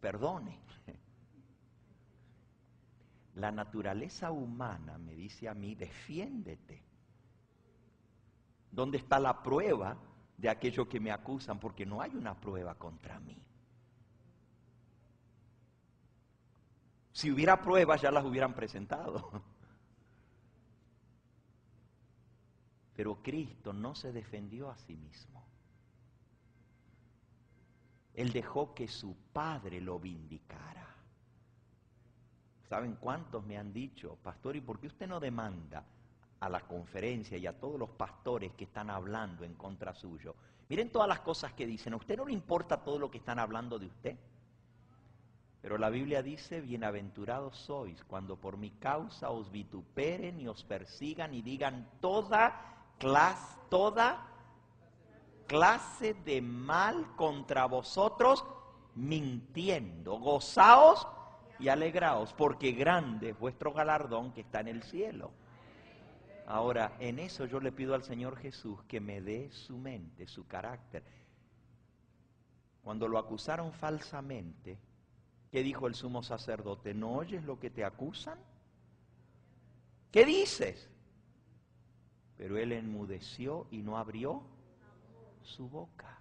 perdone. La naturaleza humana me dice a mí: defiéndete. ¿Dónde está la prueba de aquello que me acusan? Porque no hay una prueba contra mí. Si hubiera pruebas, ya las hubieran presentado. Pero Cristo no se defendió a sí mismo. Él dejó que su Padre lo vindicara. ¿Saben cuántos me han dicho: pastor, ¿y por qué usted no demanda a la conferencia y a todos los pastores que están hablando en contra suyo? Miren todas las cosas que dicen. ¿A usted no le importa todo lo que están hablando de usted? Pero la Biblia dice: bienaventurados sois cuando por mi causa os vituperen y os persigan y digan toda clase de mal contra vosotros, mintiendo. Gozaos y alegraos, porque grande es vuestro galardón que está en el cielo. Ahora, en eso yo le pido al Señor Jesús que me dé su mente, su carácter. Cuando lo acusaron falsamente, ¿qué dijo el sumo sacerdote? ¿No oyes lo que te acusan? ¿Qué dices? Pero él enmudeció y no abrió su boca.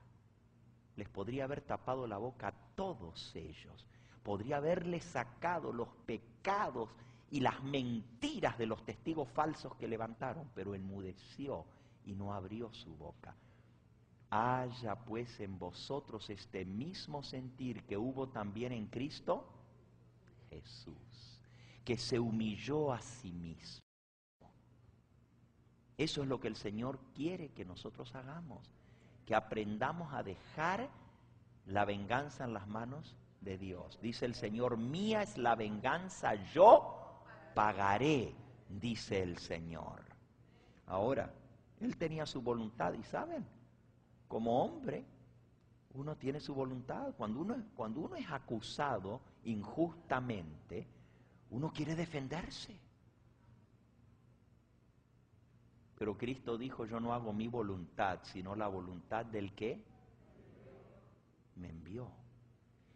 Les podría haber tapado la boca a todos ellos. Podría haberles sacado los pecados y las mentiras de los testigos falsos que levantaron, pero enmudeció y no abrió su boca. Haya pues en vosotros este mismo sentir que hubo también en Cristo Jesús, que se humilló a sí mismo. Eso es lo que el Señor quiere que nosotros hagamos, que aprendamos a dejar la venganza en las manos de Dios. Dice el Señor: mía es la venganza, yo pagaré, dice el Señor. Ahora, Él tenía su voluntad, y ¿saben? Como hombre, uno tiene su voluntad. Cuando uno es acusado injustamente, uno quiere defenderse. Pero Cristo dijo: yo no hago mi voluntad, sino la voluntad del que me envió.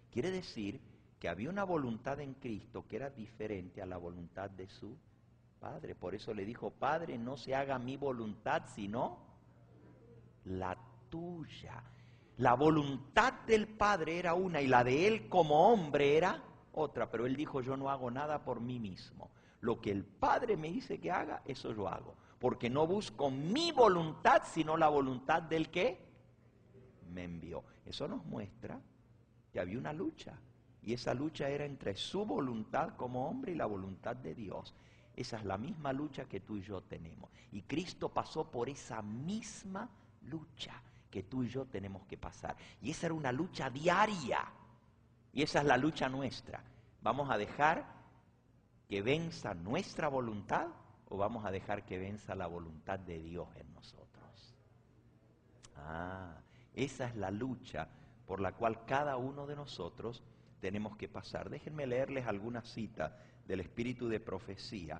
Quiere decir que había una voluntad en Cristo que era diferente a la voluntad de su Padre. Por eso le dijo: Padre, no se haga mi voluntad, sino la tuya. La voluntad del Padre era una y la de Él como hombre era otra. Pero Él dijo: yo no hago nada por mí mismo. Lo que el Padre me dice que haga, eso yo hago. Porque no busco mi voluntad, sino la voluntad del que me envió. Eso nos muestra que había una lucha. Y esa lucha era entre su voluntad como hombre y la voluntad de Dios. Esa es la misma lucha que tú y yo tenemos. Y Cristo pasó por esa misma lucha que tú y yo tenemos que pasar. Y esa era una lucha diaria. Y esa es la lucha nuestra. ¿Vamos a dejar que venza nuestra voluntad o vamos a dejar que venza la voluntad de Dios en nosotros? Esa es la lucha por la cual cada uno de nosotros tenemos que pasar. Déjenme leerles alguna cita del espíritu de profecía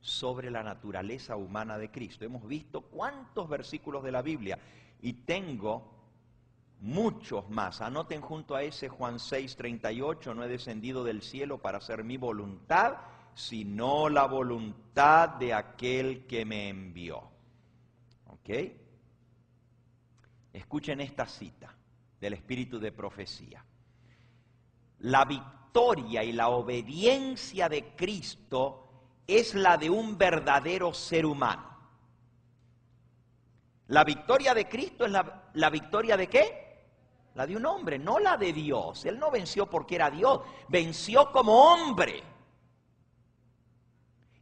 sobre la naturaleza humana de Cristo. Hemos visto cuántos versículos de la Biblia y tengo muchos más. Anoten junto a ese Juan 6:38, no he descendido del cielo para hacer mi voluntad, sino la voluntad de aquel que me envió. ¿Ok? Escuchen esta cita del espíritu de profecía. La victoria y la obediencia de Cristo es la de un verdadero ser humano. La victoria de Cristo es la victoria de ¿qué? La de un hombre, no la de Dios. Él no venció porque era Dios, venció como hombre.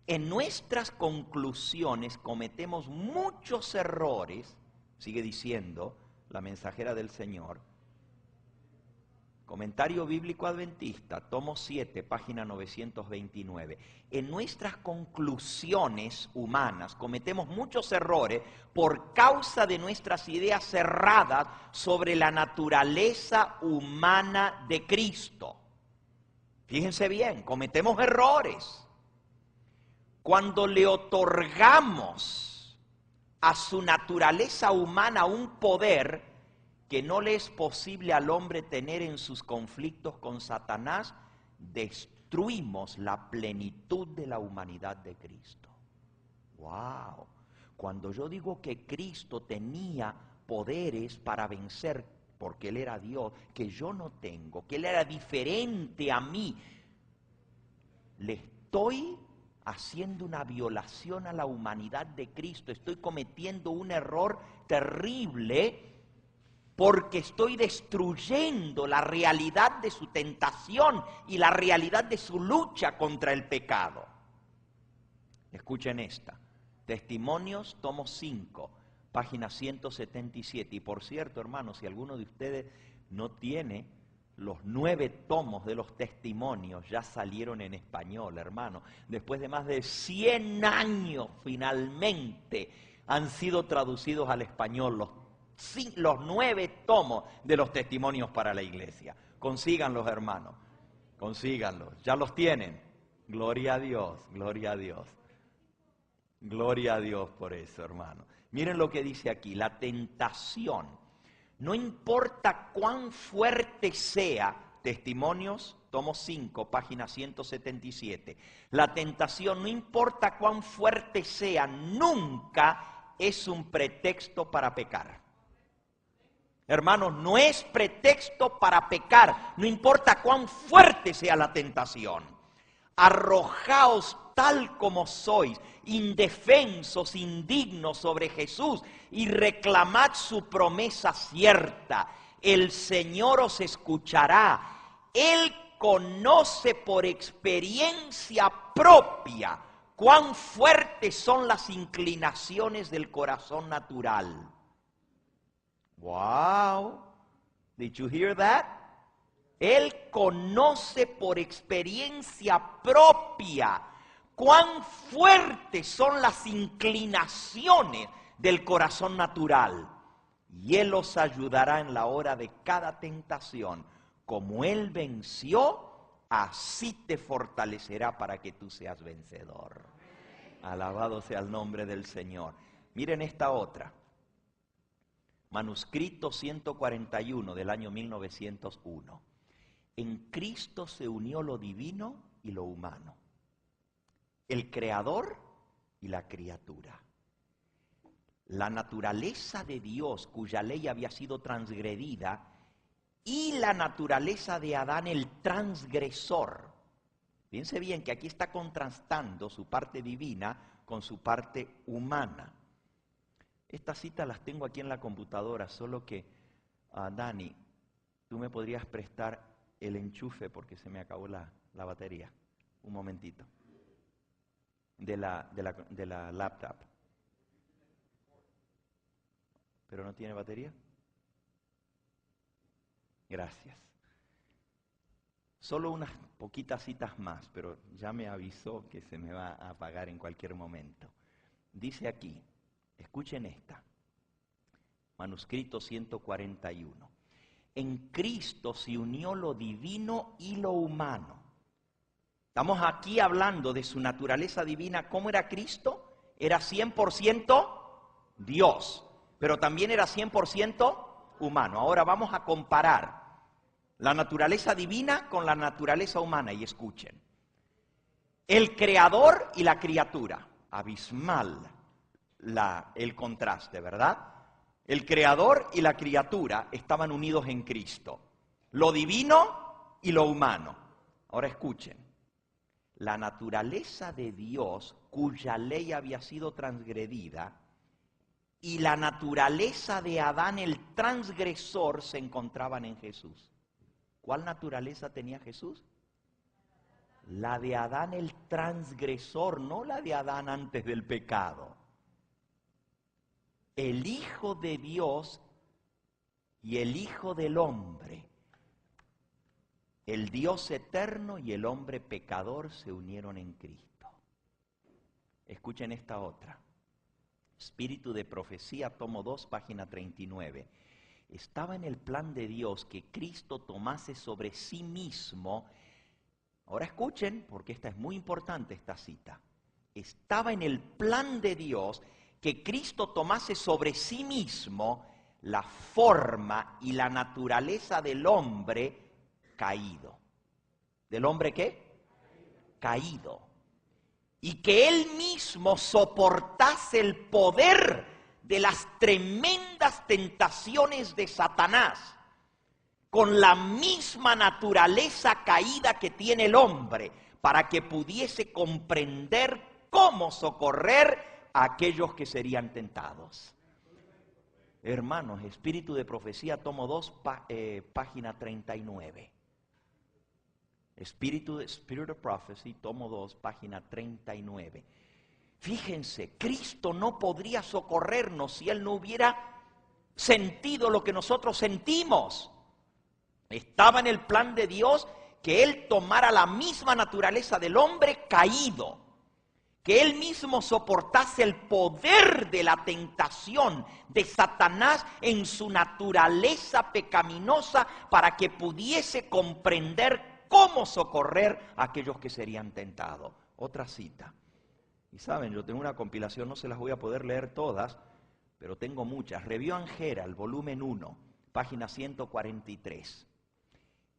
En nuestras conclusiones cometemos muchos errores, sigue diciendo la mensajera del Señor, Comentario Bíblico Adventista, tomo 7, página 929. En nuestras conclusiones humanas cometemos muchos errores por causa de nuestras ideas cerradas sobre la naturaleza humana de Cristo. Fíjense bien, cometemos errores. Cuando le otorgamos a su naturaleza humana un poder que no le es posible al hombre tener en sus conflictos con Satanás, destruimos la plenitud de la humanidad de Cristo. ¡Wow! Cuando yo digo que Cristo tenía poderes para vencer, porque Él era Dios, que yo no tengo, que Él era diferente a mí, le estoy haciendo una violación a la humanidad de Cristo, estoy cometiendo un error terrible, porque estoy destruyendo la realidad de su tentación y la realidad de su lucha contra el pecado. Escuchen esta. Testimonios, tomo 5, página 177. Y por cierto, hermanos, si alguno de ustedes no tiene los 9 tomos de los testimonios, ya salieron en español, hermano. Después de más de 100 años, finalmente, han sido traducidos al español los 9 tomos de los testimonios para la iglesia. Consíganlos, hermanos, consíganlos, ya los tienen. Gloria a Dios, gloria a Dios. Gloria a Dios por eso, hermano. Miren lo que dice aquí, la tentación, no importa cuán fuerte sea, Testimonios, tomo 5, página 177, la tentación, no importa cuán fuerte sea, nunca es un pretexto para pecar. Hermanos, no es pretexto para pecar, no importa cuán fuerte sea la tentación. Arrojaos tal como sois, indefensos, indignos sobre Jesús, y reclamad su promesa cierta. El Señor os escuchará. Él conoce por experiencia propia cuán fuertes son las inclinaciones del corazón natural. Wow, did you hear that? Él conoce por experiencia propia cuán fuertes son las inclinaciones del corazón natural. Y Él os ayudará en la hora de cada tentación. Como Él venció, así te fortalecerá para que tú seas vencedor. Alabado sea el nombre del Señor. Miren esta otra. Manuscrito 141 del año 1901. En Cristo se unió lo divino y lo humano, el creador y la criatura. La naturaleza de Dios, cuya ley había sido transgredida, y la naturaleza de Adán, el transgresor. Fíjense bien que aquí está contrastando su parte divina con su parte humana. Estas citas las tengo aquí en la computadora, solo que, Dani, tú me podrías prestar el enchufe porque se me acabó la batería. Un momentito. De la laptop. ¿Pero no tiene batería? Gracias. Solo unas poquitas citas más, pero ya me avisó que se me va a apagar en cualquier momento. Dice aquí, escuchen esta, manuscrito 141. En Cristo se unió lo divino y lo humano. Estamos aquí hablando de su naturaleza divina. ¿Cómo era Cristo? Era 100% Dios, pero también era 100% humano. Ahora vamos a comparar la naturaleza divina con la naturaleza humana y escuchen. El creador y la criatura, abismal el contraste, ¿verdad? El creador y la criatura estaban unidos en Cristo. Lo divino y lo humano. Ahora escuchen. La naturaleza de Dios, cuya ley había sido transgredida, y la naturaleza de Adán, el transgresor, se encontraban en Jesús. ¿Cuál naturaleza tenía Jesús? La de Adán, el transgresor, no la de Adán antes del pecado. El Hijo de Dios y el Hijo del Hombre El Dios eterno y el hombre pecador se unieron en Cristo. Escuchen esta otra. Espíritu de Profecía, tomo 2, página 39. Estaba en el plan de Dios que Cristo tomase sobre sí mismo. Ahora escuchen, porque esta es muy importante esta cita. Estaba en el plan de Dios que Cristo tomase sobre sí mismo la forma y la naturaleza del hombre caído. ¿Del hombre qué? Caído. Y que él mismo soportase el poder de las tremendas tentaciones de Satanás, con la misma naturaleza caída que tiene el hombre, para que pudiese comprender cómo socorrer a aquellos que serían tentados. Hermanos, Espíritu de Profecía, tomo 2, página 39. Spirit of Prophecy, tomo 2, página 39. Fíjense, Cristo no podría socorrernos si Él no hubiera sentido lo que nosotros sentimos. Estaba en el plan de Dios que Él tomara la misma naturaleza del hombre caído, que Él mismo soportase el poder de la tentación de Satanás en su naturaleza pecaminosa para que pudiese comprender cómo socorrer a aquellos que serían tentados. Otra cita. Y saben, yo tengo una compilación, no se las voy a poder leer todas, pero tengo muchas. Review and Herald, volumen 1, página 143.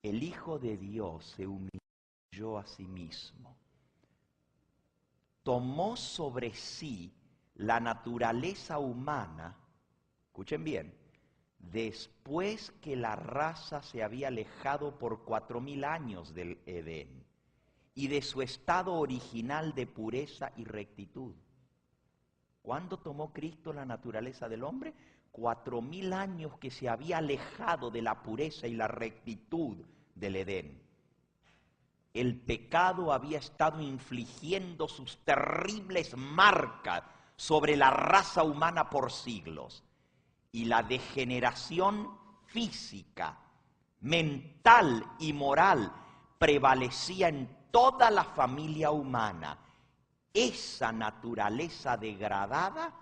El Hijo de Dios se humilló a sí mismo. Tomó sobre sí la naturaleza humana, escuchen bien, después que la raza se había alejado por 4000 años del Edén y de su estado original de pureza y rectitud. ¿Cuándo tomó Cristo la naturaleza del hombre? 4000 años que se había alejado de la pureza y la rectitud del Edén. El pecado había estado infligiendo sus terribles marcas sobre la raza humana por siglos. Y la degeneración física, mental y moral prevalecía en toda la familia humana. Esa naturaleza degradada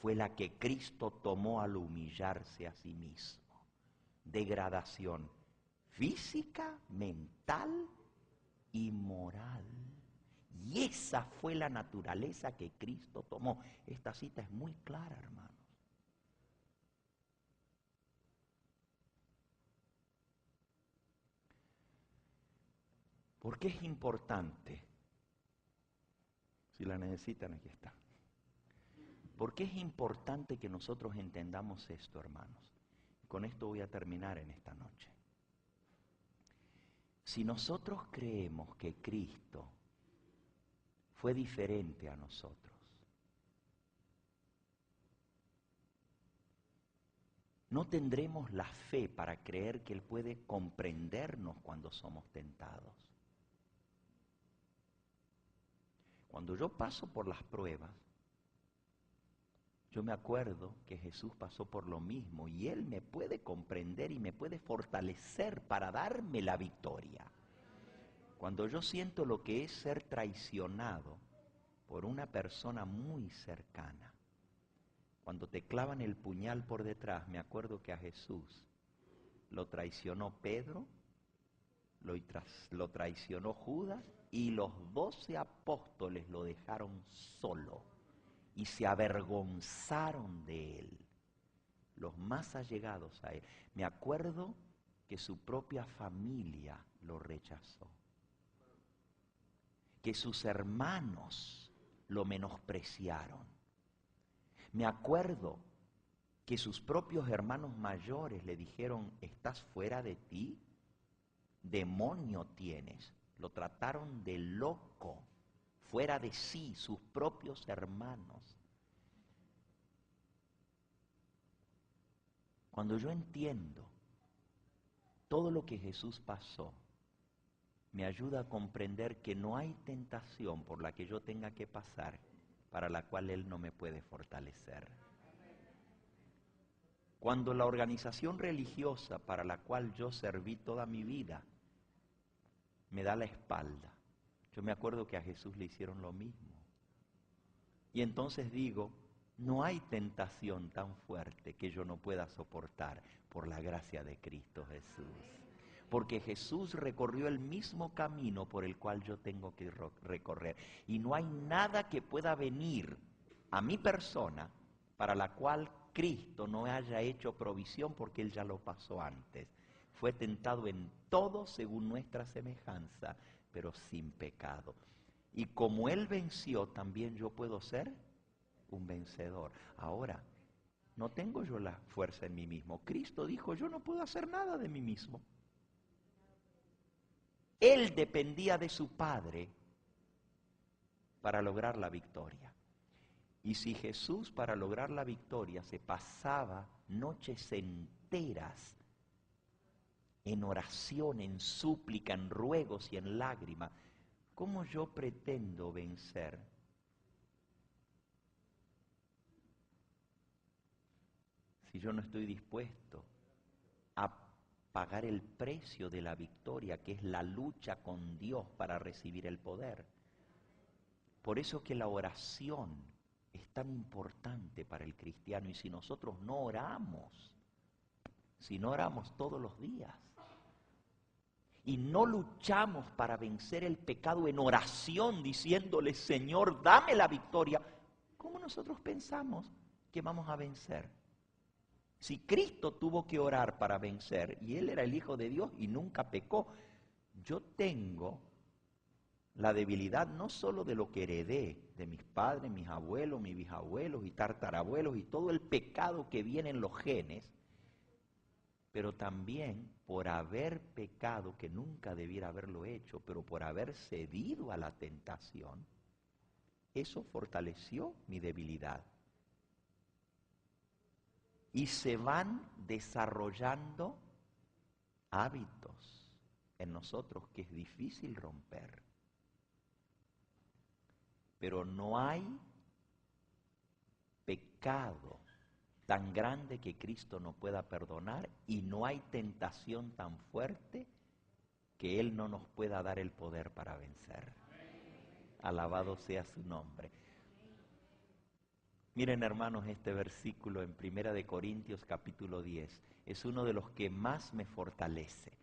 fue la que Cristo tomó al humillarse a sí mismo. Degradación física, mental y moral. Y esa fue la naturaleza que Cristo tomó. Esta cita es muy clara, hermano. ¿Por qué es importante? Si la necesitan, aquí está. ¿Por qué es importante que nosotros entendamos esto, hermanos? Con esto voy a terminar en esta noche. Si nosotros creemos que Cristo fue diferente a nosotros, no tendremos la fe para creer que Él puede comprendernos cuando somos tentados. Cuando yo paso por las pruebas, yo me acuerdo que Jesús pasó por lo mismo y Él me puede comprender y me puede fortalecer para darme la victoria. Cuando yo siento lo que es ser traicionado por una persona muy cercana, cuando te clavan el puñal por detrás, me acuerdo que a Jesús lo traicionó Pedro, lo traicionó Judas y los 12 apóstoles lo dejaron solo y se avergonzaron de él, los más allegados a él. Me acuerdo que su propia familia lo rechazó, que sus hermanos lo menospreciaron. Me acuerdo que sus propios hermanos mayores le dijeron: ¿estás fuera de ti? Demonio tienes. Lo trataron de loco, fuera de sí, sus propios hermanos. Cuando yo entiendo todo lo que Jesús pasó, me ayuda a comprender que no hay tentación por la que yo tenga que pasar para la cual Él no me puede fortalecer. Cuando la organización religiosa para la cual yo serví toda mi vida me da la espalda. Yo me acuerdo que a Jesús le hicieron lo mismo. Y entonces digo, no hay tentación tan fuerte que yo no pueda soportar por la gracia de Cristo Jesús. Porque Jesús recorrió el mismo camino por el cual yo tengo que recorrer. Y no hay nada que pueda venir a mi persona para la cual Cristo no haya hecho provisión, porque Él ya lo pasó antes. Fue tentado en todo según nuestra semejanza, pero sin pecado. Y como Él venció, también yo puedo ser un vencedor. Ahora, no tengo yo la fuerza en mí mismo. Cristo dijo, yo no puedo hacer nada de mí mismo. Él dependía de su Padre para lograr la victoria. Y si Jesús, para lograr la victoria, se pasaba noches enteras en oración, en súplica, en ruegos y en lágrimas, ¿cómo yo pretendo vencer si yo no estoy dispuesto a pagar el precio de la victoria, que es la lucha con Dios para recibir el poder? Por eso que la oración es tan importante para el cristiano. Y si nosotros no oramos, si no oramos todos los días, y no luchamos para vencer el pecado en oración, diciéndole, Señor, dame la victoria, ¿cómo nosotros pensamos que vamos a vencer? Si Cristo tuvo que orar para vencer, y Él era el Hijo de Dios y nunca pecó, yo tengo la debilidad no solo de lo que heredé de mis padres, mis abuelos, mis bisabuelos y tartarabuelos y todo el pecado que viene en los genes, pero también por haber pecado, que nunca debiera haberlo hecho, pero por haber cedido a la tentación, eso fortaleció mi debilidad. Y se van desarrollando hábitos en nosotros que es difícil romper. Pero no hay pecado tan grande que Cristo no pueda perdonar, y no hay tentación tan fuerte que Él no nos pueda dar el poder para vencer. Alabado sea su nombre. Miren, hermanos, este versículo en 1 Corintios capítulo 10 es uno de los que más me fortalece,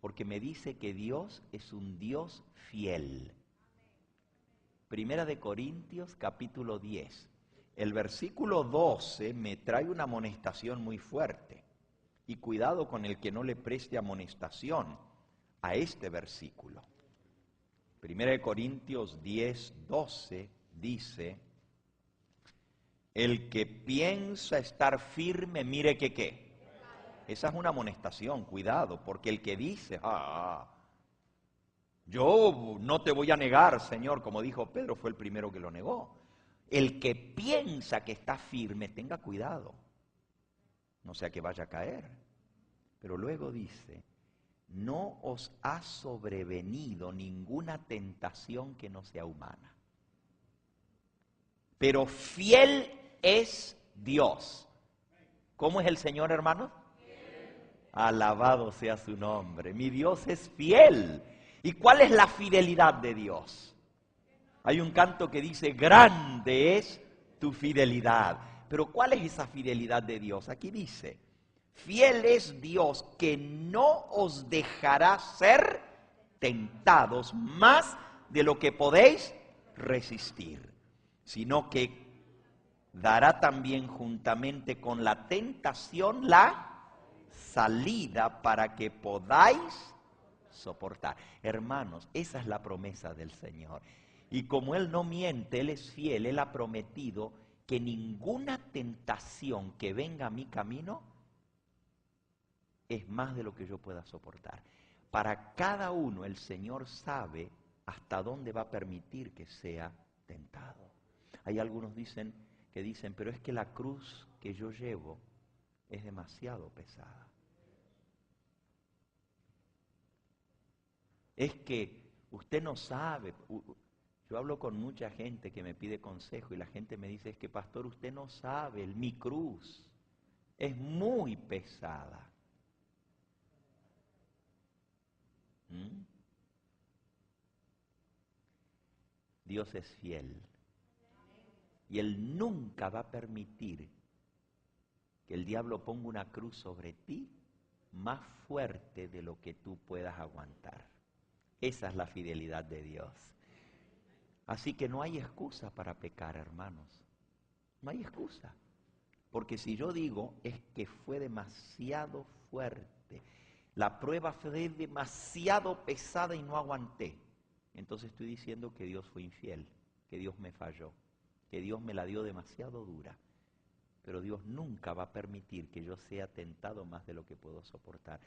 porque me dice que Dios es un Dios fiel. 1 Corintios capítulo 10. El versículo 12 me trae una amonestación muy fuerte. Y cuidado con el que no le preste amonestación a este versículo. 1 Corintios 10, 12 dice, el que piensa estar firme, mire que qué. Esa es una amonestación, cuidado, porque el que dice, yo no te voy a negar, Señor, como dijo Pedro, fue el primero que lo negó. El que piensa que está firme, tenga cuidado, no sea que vaya a caer. Pero luego dice, no os ha sobrevenido ninguna tentación que no sea humana, pero fiel es Dios. ¿Cómo es el Señor, hermanos? Alabado sea su nombre. Mi Dios es fiel. ¿Y cuál es la fidelidad de Dios? Hay un canto que dice, grande es tu fidelidad. Pero ¿cuál es esa fidelidad de Dios? Aquí dice, fiel es Dios que no os dejará ser tentados más de lo que podéis resistir, sino que dará también juntamente con la tentación la salida para que podáis soportar. Hermanos, esa es la promesa del Señor. Y como Él no miente, Él es fiel, Él ha prometido que ninguna tentación que venga a mi camino es más de lo que yo pueda soportar. Para cada uno el Señor sabe hasta dónde va a permitir que sea tentado. Hay algunos que dicen, pero es que la cruz que yo llevo es demasiado pesada. Es que usted no sabe. Yo hablo con mucha gente que me pide consejo y la gente me dice, es que pastor, usted no sabe, mi cruz es muy pesada. Dios es fiel. Y Él nunca va a permitir que el diablo ponga una cruz sobre ti más fuerte de lo que tú puedas aguantar. Esa es la fidelidad de Dios. Así que no hay excusa para pecar, hermanos. No hay excusa. Porque si yo digo es que fue demasiado fuerte, la prueba fue demasiado pesada y no aguanté, entonces estoy diciendo que Dios fue infiel, que Dios me falló, que Dios me la dio demasiado dura. Pero Dios nunca va a permitir que yo sea tentado más de lo que puedo soportar.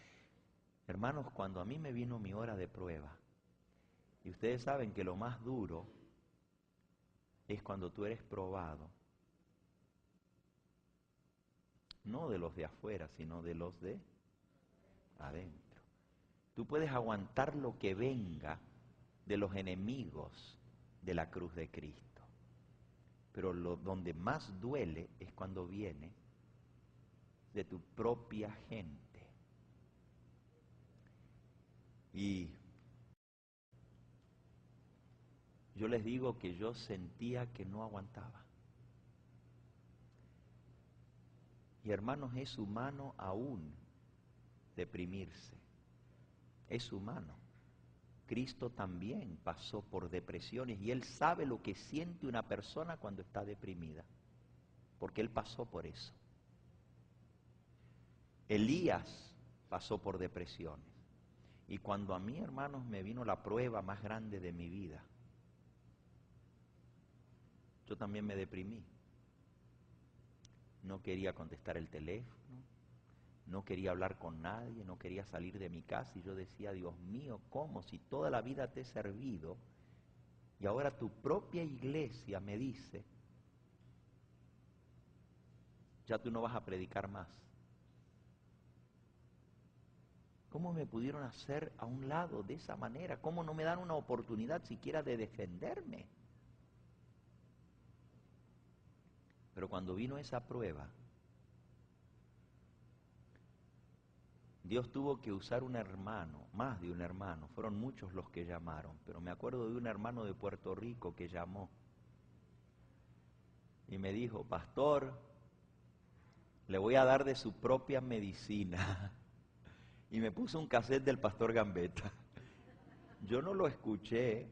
Hermanos, cuando a mí me vino mi hora de prueba, y ustedes saben que lo más duro es cuando tú eres probado, no de los de afuera, sino de los de adentro. Tú puedes aguantar lo que venga de los enemigos de la cruz de Cristo. Pero donde más duele es cuando viene de tu propia gente. Y yo les digo que yo sentía que no aguantaba. Y hermanos, es humano aún deprimirse. Es humano. Cristo también pasó por depresiones y Él sabe lo que siente una persona cuando está deprimida, porque Él pasó por eso. Elías pasó por depresiones. Y cuando a mí, hermanos, me vino la prueba más grande de mi vida, yo también me deprimí. No quería contestar el teléfono, no quería hablar con nadie, no quería salir de mi casa. Y yo decía, Dios mío, ¿cómo? Si toda la vida te he servido y ahora tu propia iglesia me dice, ya tú no vas a predicar más. ¿Cómo me pudieron hacer a un lado de esa manera? ¿Cómo no me dan una oportunidad siquiera de defenderme? Pero cuando vino esa prueba, Dios tuvo que usar un hermano, más de un hermano, fueron muchos los que llamaron, pero me acuerdo de un hermano de Puerto Rico que llamó y me dijo, pastor, le voy a dar de su propia medicina. Y me puso un cassette del pastor Gambetta. Yo no lo escuché,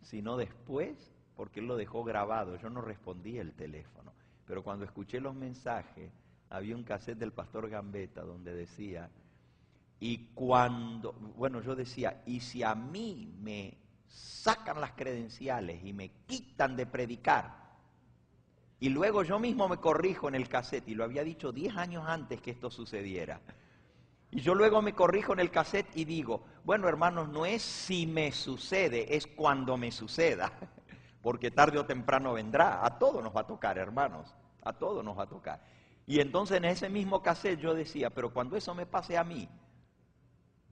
sino después, porque él lo dejó grabado, yo no respondí el teléfono. Pero cuando escuché los mensajes, había un cassette del pastor Gambetta donde decía, y cuando, bueno, yo decía, y si a mí me sacan las credenciales y me quitan de predicar, y luego yo mismo me corrijo en el cassette, y lo había dicho 10 años antes que esto sucediera, y yo luego me corrijo en el cassette y digo, bueno, hermanos, no es si me sucede, es cuando me suceda, porque tarde o temprano vendrá. A todos nos va a tocar, hermanos, a todos nos va a tocar. Y entonces en ese mismo cassette yo decía, pero cuando eso me pase a mí,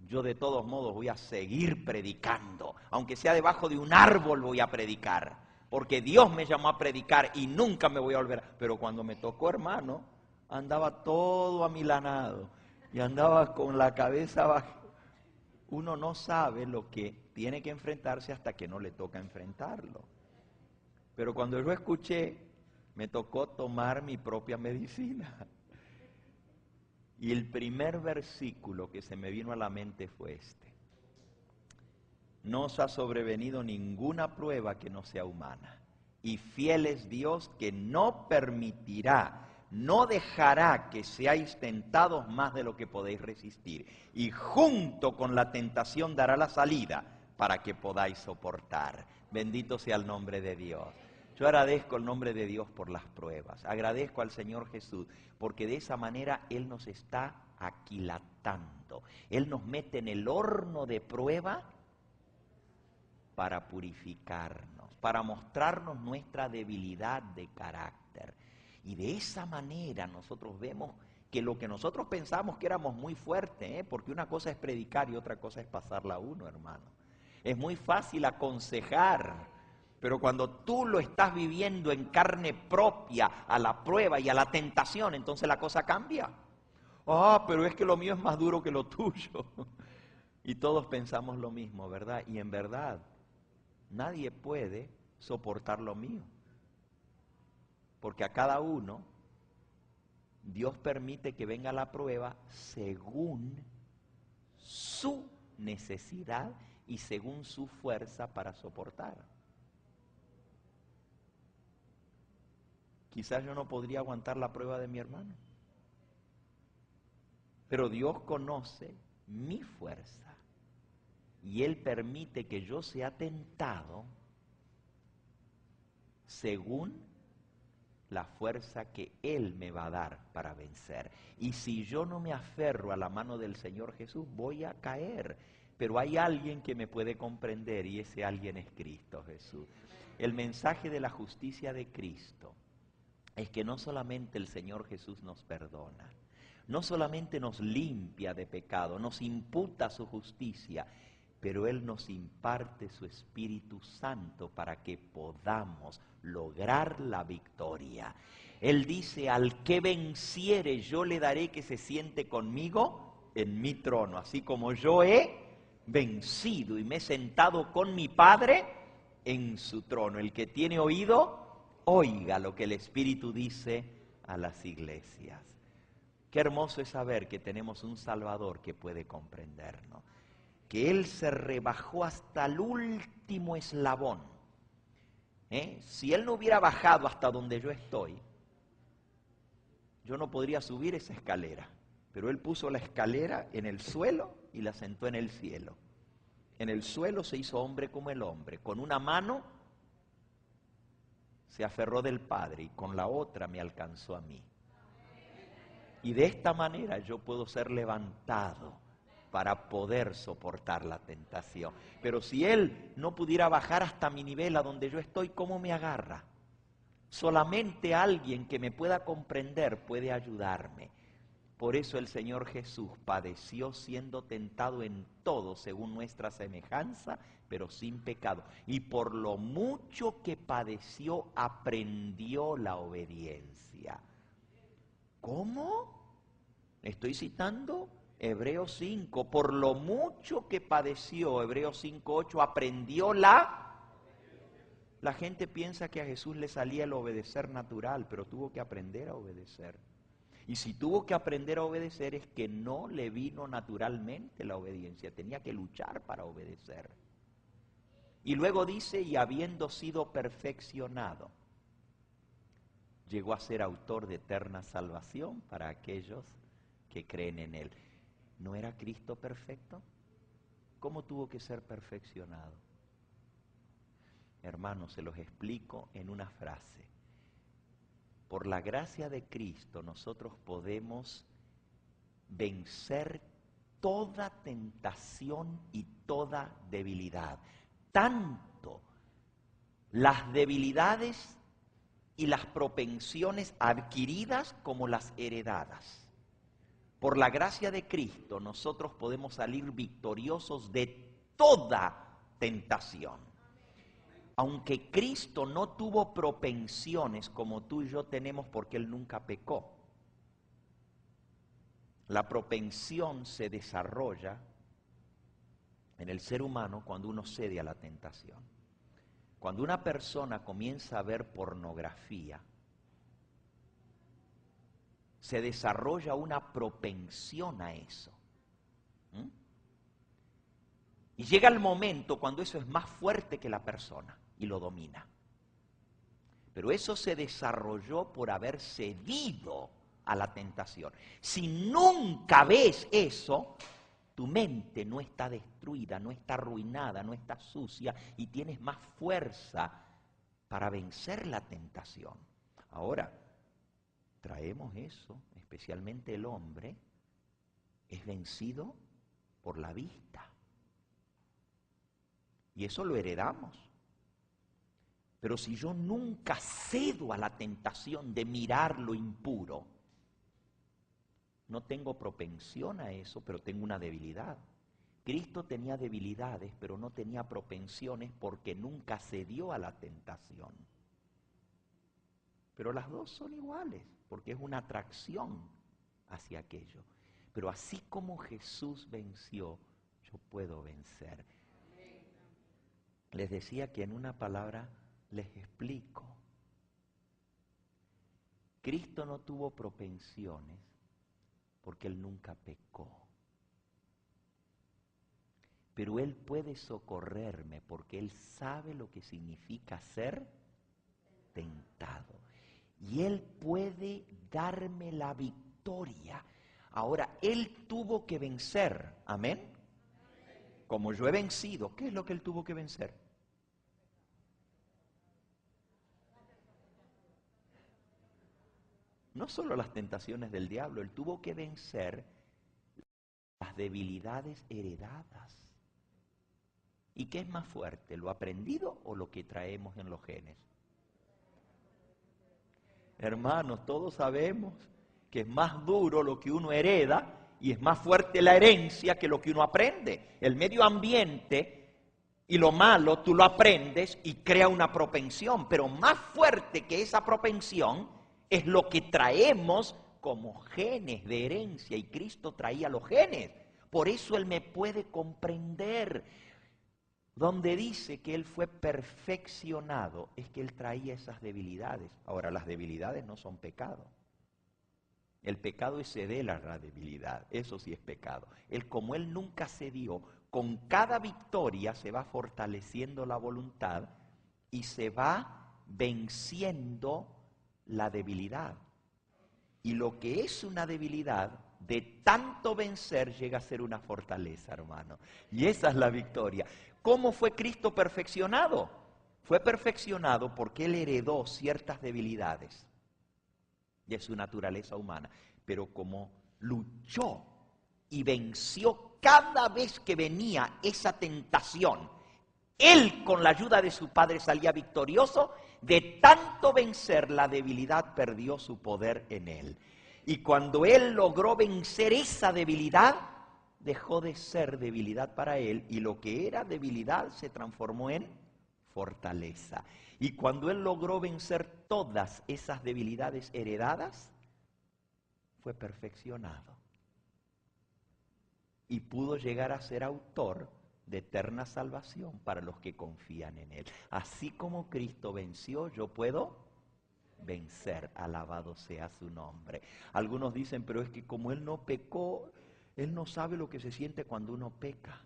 yo de todos modos voy a seguir predicando, aunque sea debajo de un árbol voy a predicar, porque Dios me llamó a predicar y nunca me voy a volver. Pero cuando me tocó, hermano, andaba todo amilanado y andaba con la cabeza baja. Uno no sabe lo que tiene que enfrentarse hasta que no le toca enfrentarlo. Pero cuando yo escuché, me tocó tomar mi propia medicina. Y el primer versículo que se me vino a la mente fue este. No os ha sobrevenido ninguna prueba que no sea humana. Y fiel es Dios que no permitirá, no dejará que seáis tentados más de lo que podéis resistir. Y junto con la tentación dará la salida para que podáis soportar. Bendito sea el nombre de Dios. Yo agradezco el nombre de Dios por las pruebas. Agradezco al Señor Jesús, porque de esa manera Él nos está aquilatando. Él nos mete en el horno de prueba para purificarnos, para mostrarnos nuestra debilidad de carácter. Y de esa manera nosotros vemos que lo que nosotros pensamos que éramos muy fuertes, porque una cosa es predicar y otra cosa es pasarla a uno, hermano. Es muy fácil aconsejar, pero cuando tú lo estás viviendo en carne propia, a la prueba y a la tentación, entonces la cosa cambia. Ah, pero es que lo mío es más duro que lo tuyo. Y todos pensamos lo mismo, ¿verdad? Y en verdad, nadie puede soportar lo mío. Porque a cada uno Dios permite que venga la prueba según su necesidad y según su fuerza para soportar. Quizás yo no podría aguantar la prueba de mi hermano, pero Dios conoce mi fuerza y Él permite que yo sea tentado según la fuerza que Él me va a dar para vencer. Y si yo no me aferro a la mano del Señor Jesús, voy a caer. Pero hay alguien que me puede comprender y ese alguien es Cristo Jesús. El mensaje de la justicia de Cristo es que no solamente el Señor Jesús nos perdona, no solamente nos limpia de pecado, nos imputa su justicia, pero Él nos imparte su Espíritu Santo para que podamos lograr la victoria. Él dice, al que venciere yo le daré que se siente conmigo en mi trono, así como yo he vencido y me he sentado con mi Padre en su trono. El que tiene oído, oiga lo que el Espíritu dice a las iglesias. Qué hermoso es saber que tenemos un Salvador que puede comprendernos, que Él se rebajó hasta el último eslabón. Si Él no hubiera bajado hasta donde yo estoy, yo no podría subir esa escalera. Pero Él puso la escalera en el suelo y la sentó en el cielo. En el suelo se hizo hombre como el hombre. Con una mano se aferró del Padre y con la otra me alcanzó a mí. Y de esta manera yo puedo ser levantado para poder soportar la tentación. Pero si Él no pudiera bajar hasta mi nivel, a donde yo estoy, ¿cómo me agarra? Solamente alguien que me pueda comprender puede ayudarme. Por eso el Señor Jesús padeció siendo tentado en todo según nuestra semejanza, pero sin pecado. Y por lo mucho que padeció, aprendió la obediencia. ¿Cómo? Estoy citando Hebreos 5, por lo mucho que padeció, Hebreos 5:8, aprendió la gente piensa que a Jesús le salía el obedecer natural, pero tuvo que aprender a obedecer. Y si tuvo que aprender a obedecer es que no le vino naturalmente la obediencia, tenía que luchar para obedecer. Y luego dice, y habiendo sido perfeccionado, llegó a ser autor de eterna salvación para aquellos que creen en Él. ¿No era Cristo perfecto? ¿Cómo tuvo que ser perfeccionado? Hermanos, se los explico en una frase. Por la gracia de Cristo nosotros podemos vencer toda tentación y toda debilidad. Tanto las debilidades y las propensiones adquiridas como las heredadas. Por la gracia de Cristo nosotros podemos salir victoriosos de toda tentación. Aunque Cristo no tuvo propensiones como tú y yo tenemos porque Él nunca pecó. La propensión se desarrolla en el ser humano cuando uno cede a la tentación. Cuando una persona comienza a ver pornografía, se desarrolla una propensión a eso. Y llega el momento cuando eso es más fuerte que la persona y lo domina. Pero eso se desarrolló por haber cedido a la tentación. Si nunca ves eso, tu mente no está destruida, no está arruinada, no está sucia y tienes más fuerza para vencer la tentación. Ahora, traemos eso, especialmente el hombre, es vencido por la vista. Y eso lo heredamos. Pero si yo nunca cedo a la tentación de mirar lo impuro, no tengo propensión a eso, pero tengo una debilidad. Cristo tenía debilidades, pero no tenía propensiones porque nunca cedió a la tentación. Pero las dos son iguales, porque es una atracción hacia aquello. Pero así como Jesús venció, yo puedo vencer. Les decía que en una palabra, Les explico. Cristo no tuvo propensiones porque Él nunca pecó. Pero Él puede socorrerme porque Él sabe lo que significa ser tentado. Y Él puede darme la victoria. Ahora, Él tuvo que vencer. ¿Amén? Como yo he vencido, ¿qué es lo que Él tuvo que vencer? No solo las tentaciones del diablo, Él tuvo que vencer las debilidades heredadas. ¿Y qué es más fuerte, lo aprendido o lo que traemos en los genes? Hermanos, todos sabemos que es más duro lo que uno hereda y es más fuerte la herencia que lo que uno aprende. El medio ambiente y lo malo tú lo aprendes y crea una propensión, pero más fuerte que esa propensión es lo que traemos como genes de herencia, y Cristo traía los genes. Por eso Él me puede comprender. Donde dice que Él fue perfeccionado, es que Él traía esas debilidades. Ahora, las debilidades no son pecado. El pecado es ceder a la debilidad, eso sí es pecado. Él, como Él nunca cedió, con cada victoria se va fortaleciendo la voluntad y se va venciendo la debilidad. Y lo que es una debilidad, de tanto vencer, llega a ser una fortaleza, hermano. Y esa es la victoria. ¿Cómo fue Cristo perfeccionado? Fue perfeccionado porque Él heredó ciertas debilidades de su naturaleza humana. Pero como luchó y venció cada vez que venía esa tentación, Él, con la ayuda de su Padre, salía victorioso. De tanto vencer la debilidad, perdió su poder en Él. Y cuando Él logró vencer esa debilidad, dejó de ser debilidad para Él, y lo que era debilidad se transformó en fortaleza. Y cuando Él logró vencer todas esas debilidades heredadas, fue perfeccionado. Y pudo llegar a ser autor de eterna salvación para los que confían en Él. Así como Cristo venció, yo puedo vencer. Alabado sea su nombre. Algunos dicen, pero es que como Él no pecó, Él no sabe lo que se siente cuando uno peca.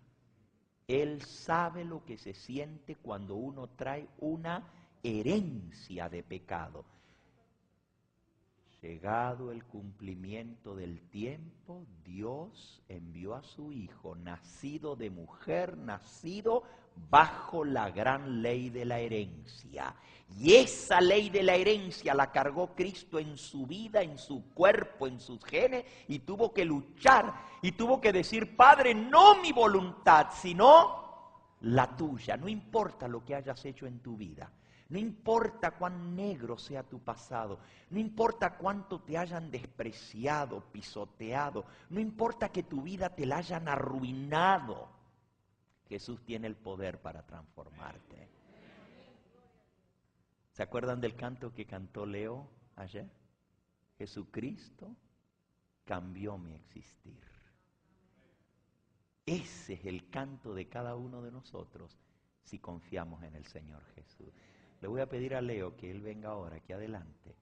Él sabe lo que se siente cuando uno trae una herencia de pecado. Llegado el cumplimiento del tiempo, Dios envió a su Hijo, nacido de mujer, nacido bajo la gran ley de la herencia. Y esa ley de la herencia la cargó Cristo en su vida, en su cuerpo, en sus genes, y tuvo que luchar, y tuvo que decir, Padre, no mi voluntad, sino la tuya. No importa lo que hayas hecho en tu vida. No importa cuán negro sea tu pasado, no importa cuánto te hayan despreciado, pisoteado, no importa que tu vida te la hayan arruinado, Jesús tiene el poder para transformarte. ¿Se acuerdan del canto que cantó Leo ayer? Jesucristo cambió mi existir. Ese es el canto de cada uno de nosotros si confiamos en el Señor Jesús. Le voy a pedir a Leo que él venga ahora aquí adelante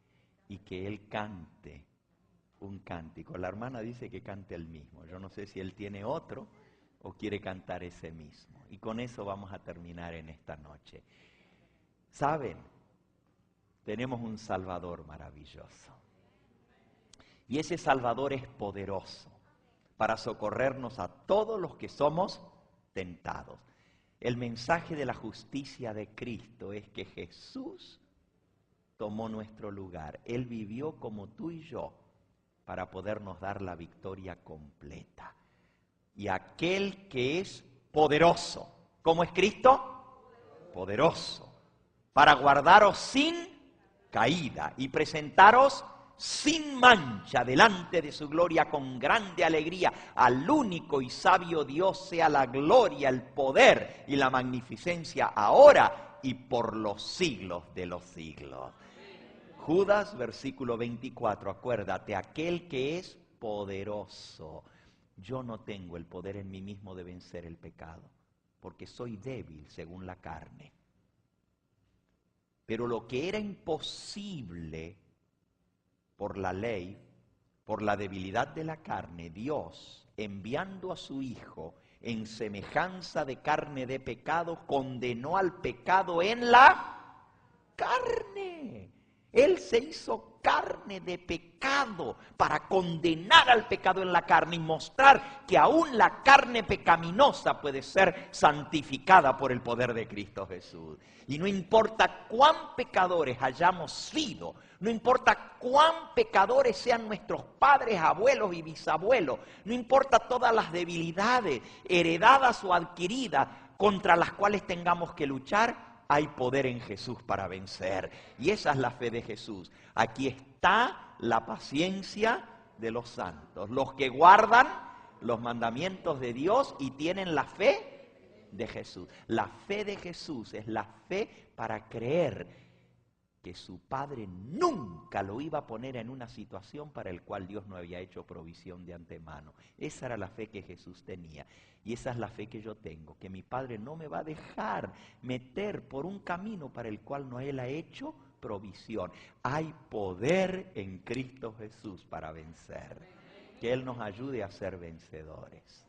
y que él cante un cántico. La hermana dice que cante el mismo. Yo no sé si él tiene otro o quiere cantar ese mismo. Y con eso vamos a terminar en esta noche. ¿Saben? Tenemos un Salvador maravilloso. Y ese Salvador es poderoso para socorrernos a todos los que somos tentados. El mensaje de la justicia de Cristo es que Jesús tomó nuestro lugar. Él vivió como tú y yo para podernos dar la victoria completa. Y aquel que es poderoso, ¿cómo es Cristo? Poderoso, para guardaros sin caída y presentaros sin mancha delante de su gloria con grande alegría. Al único y sabio Dios sea la gloria, el poder y la magnificencia ahora y por los siglos de los siglos. Judas, versículo 24, acuérdate, aquel que es poderoso. Yo no tengo el poder en mí mismo de vencer el pecado, porque soy débil según la carne. Pero lo que era imposible por la ley, por la debilidad de la carne, Dios, enviando a su Hijo en semejanza de carne de pecado, condenó al pecado en la carne. Él se hizo carne de pecado para condenar al pecado en la carne y mostrar que aún la carne pecaminosa puede ser santificada por el poder de Cristo Jesús. Y no importa cuán pecadores hayamos sido, no importa cuán pecadores sean nuestros padres, abuelos y bisabuelos, no importa todas las debilidades heredadas o adquiridas contra las cuales tengamos que luchar, hay poder en Jesús para vencer. Y esa es la fe de Jesús. Aquí está la paciencia de los santos, los que guardan los mandamientos de Dios y tienen la fe de Jesús. La fe de Jesús es la fe para creer que su Padre nunca lo iba a poner en una situación para la cual Dios no había hecho provisión de antemano. Esa era la fe que Jesús tenía. Y esa es la fe que yo tengo, que mi Padre no me va a dejar meter por un camino para el cual no Él ha hecho provisión. Hay poder en Cristo Jesús para vencer. Que Él nos ayude a ser vencedores.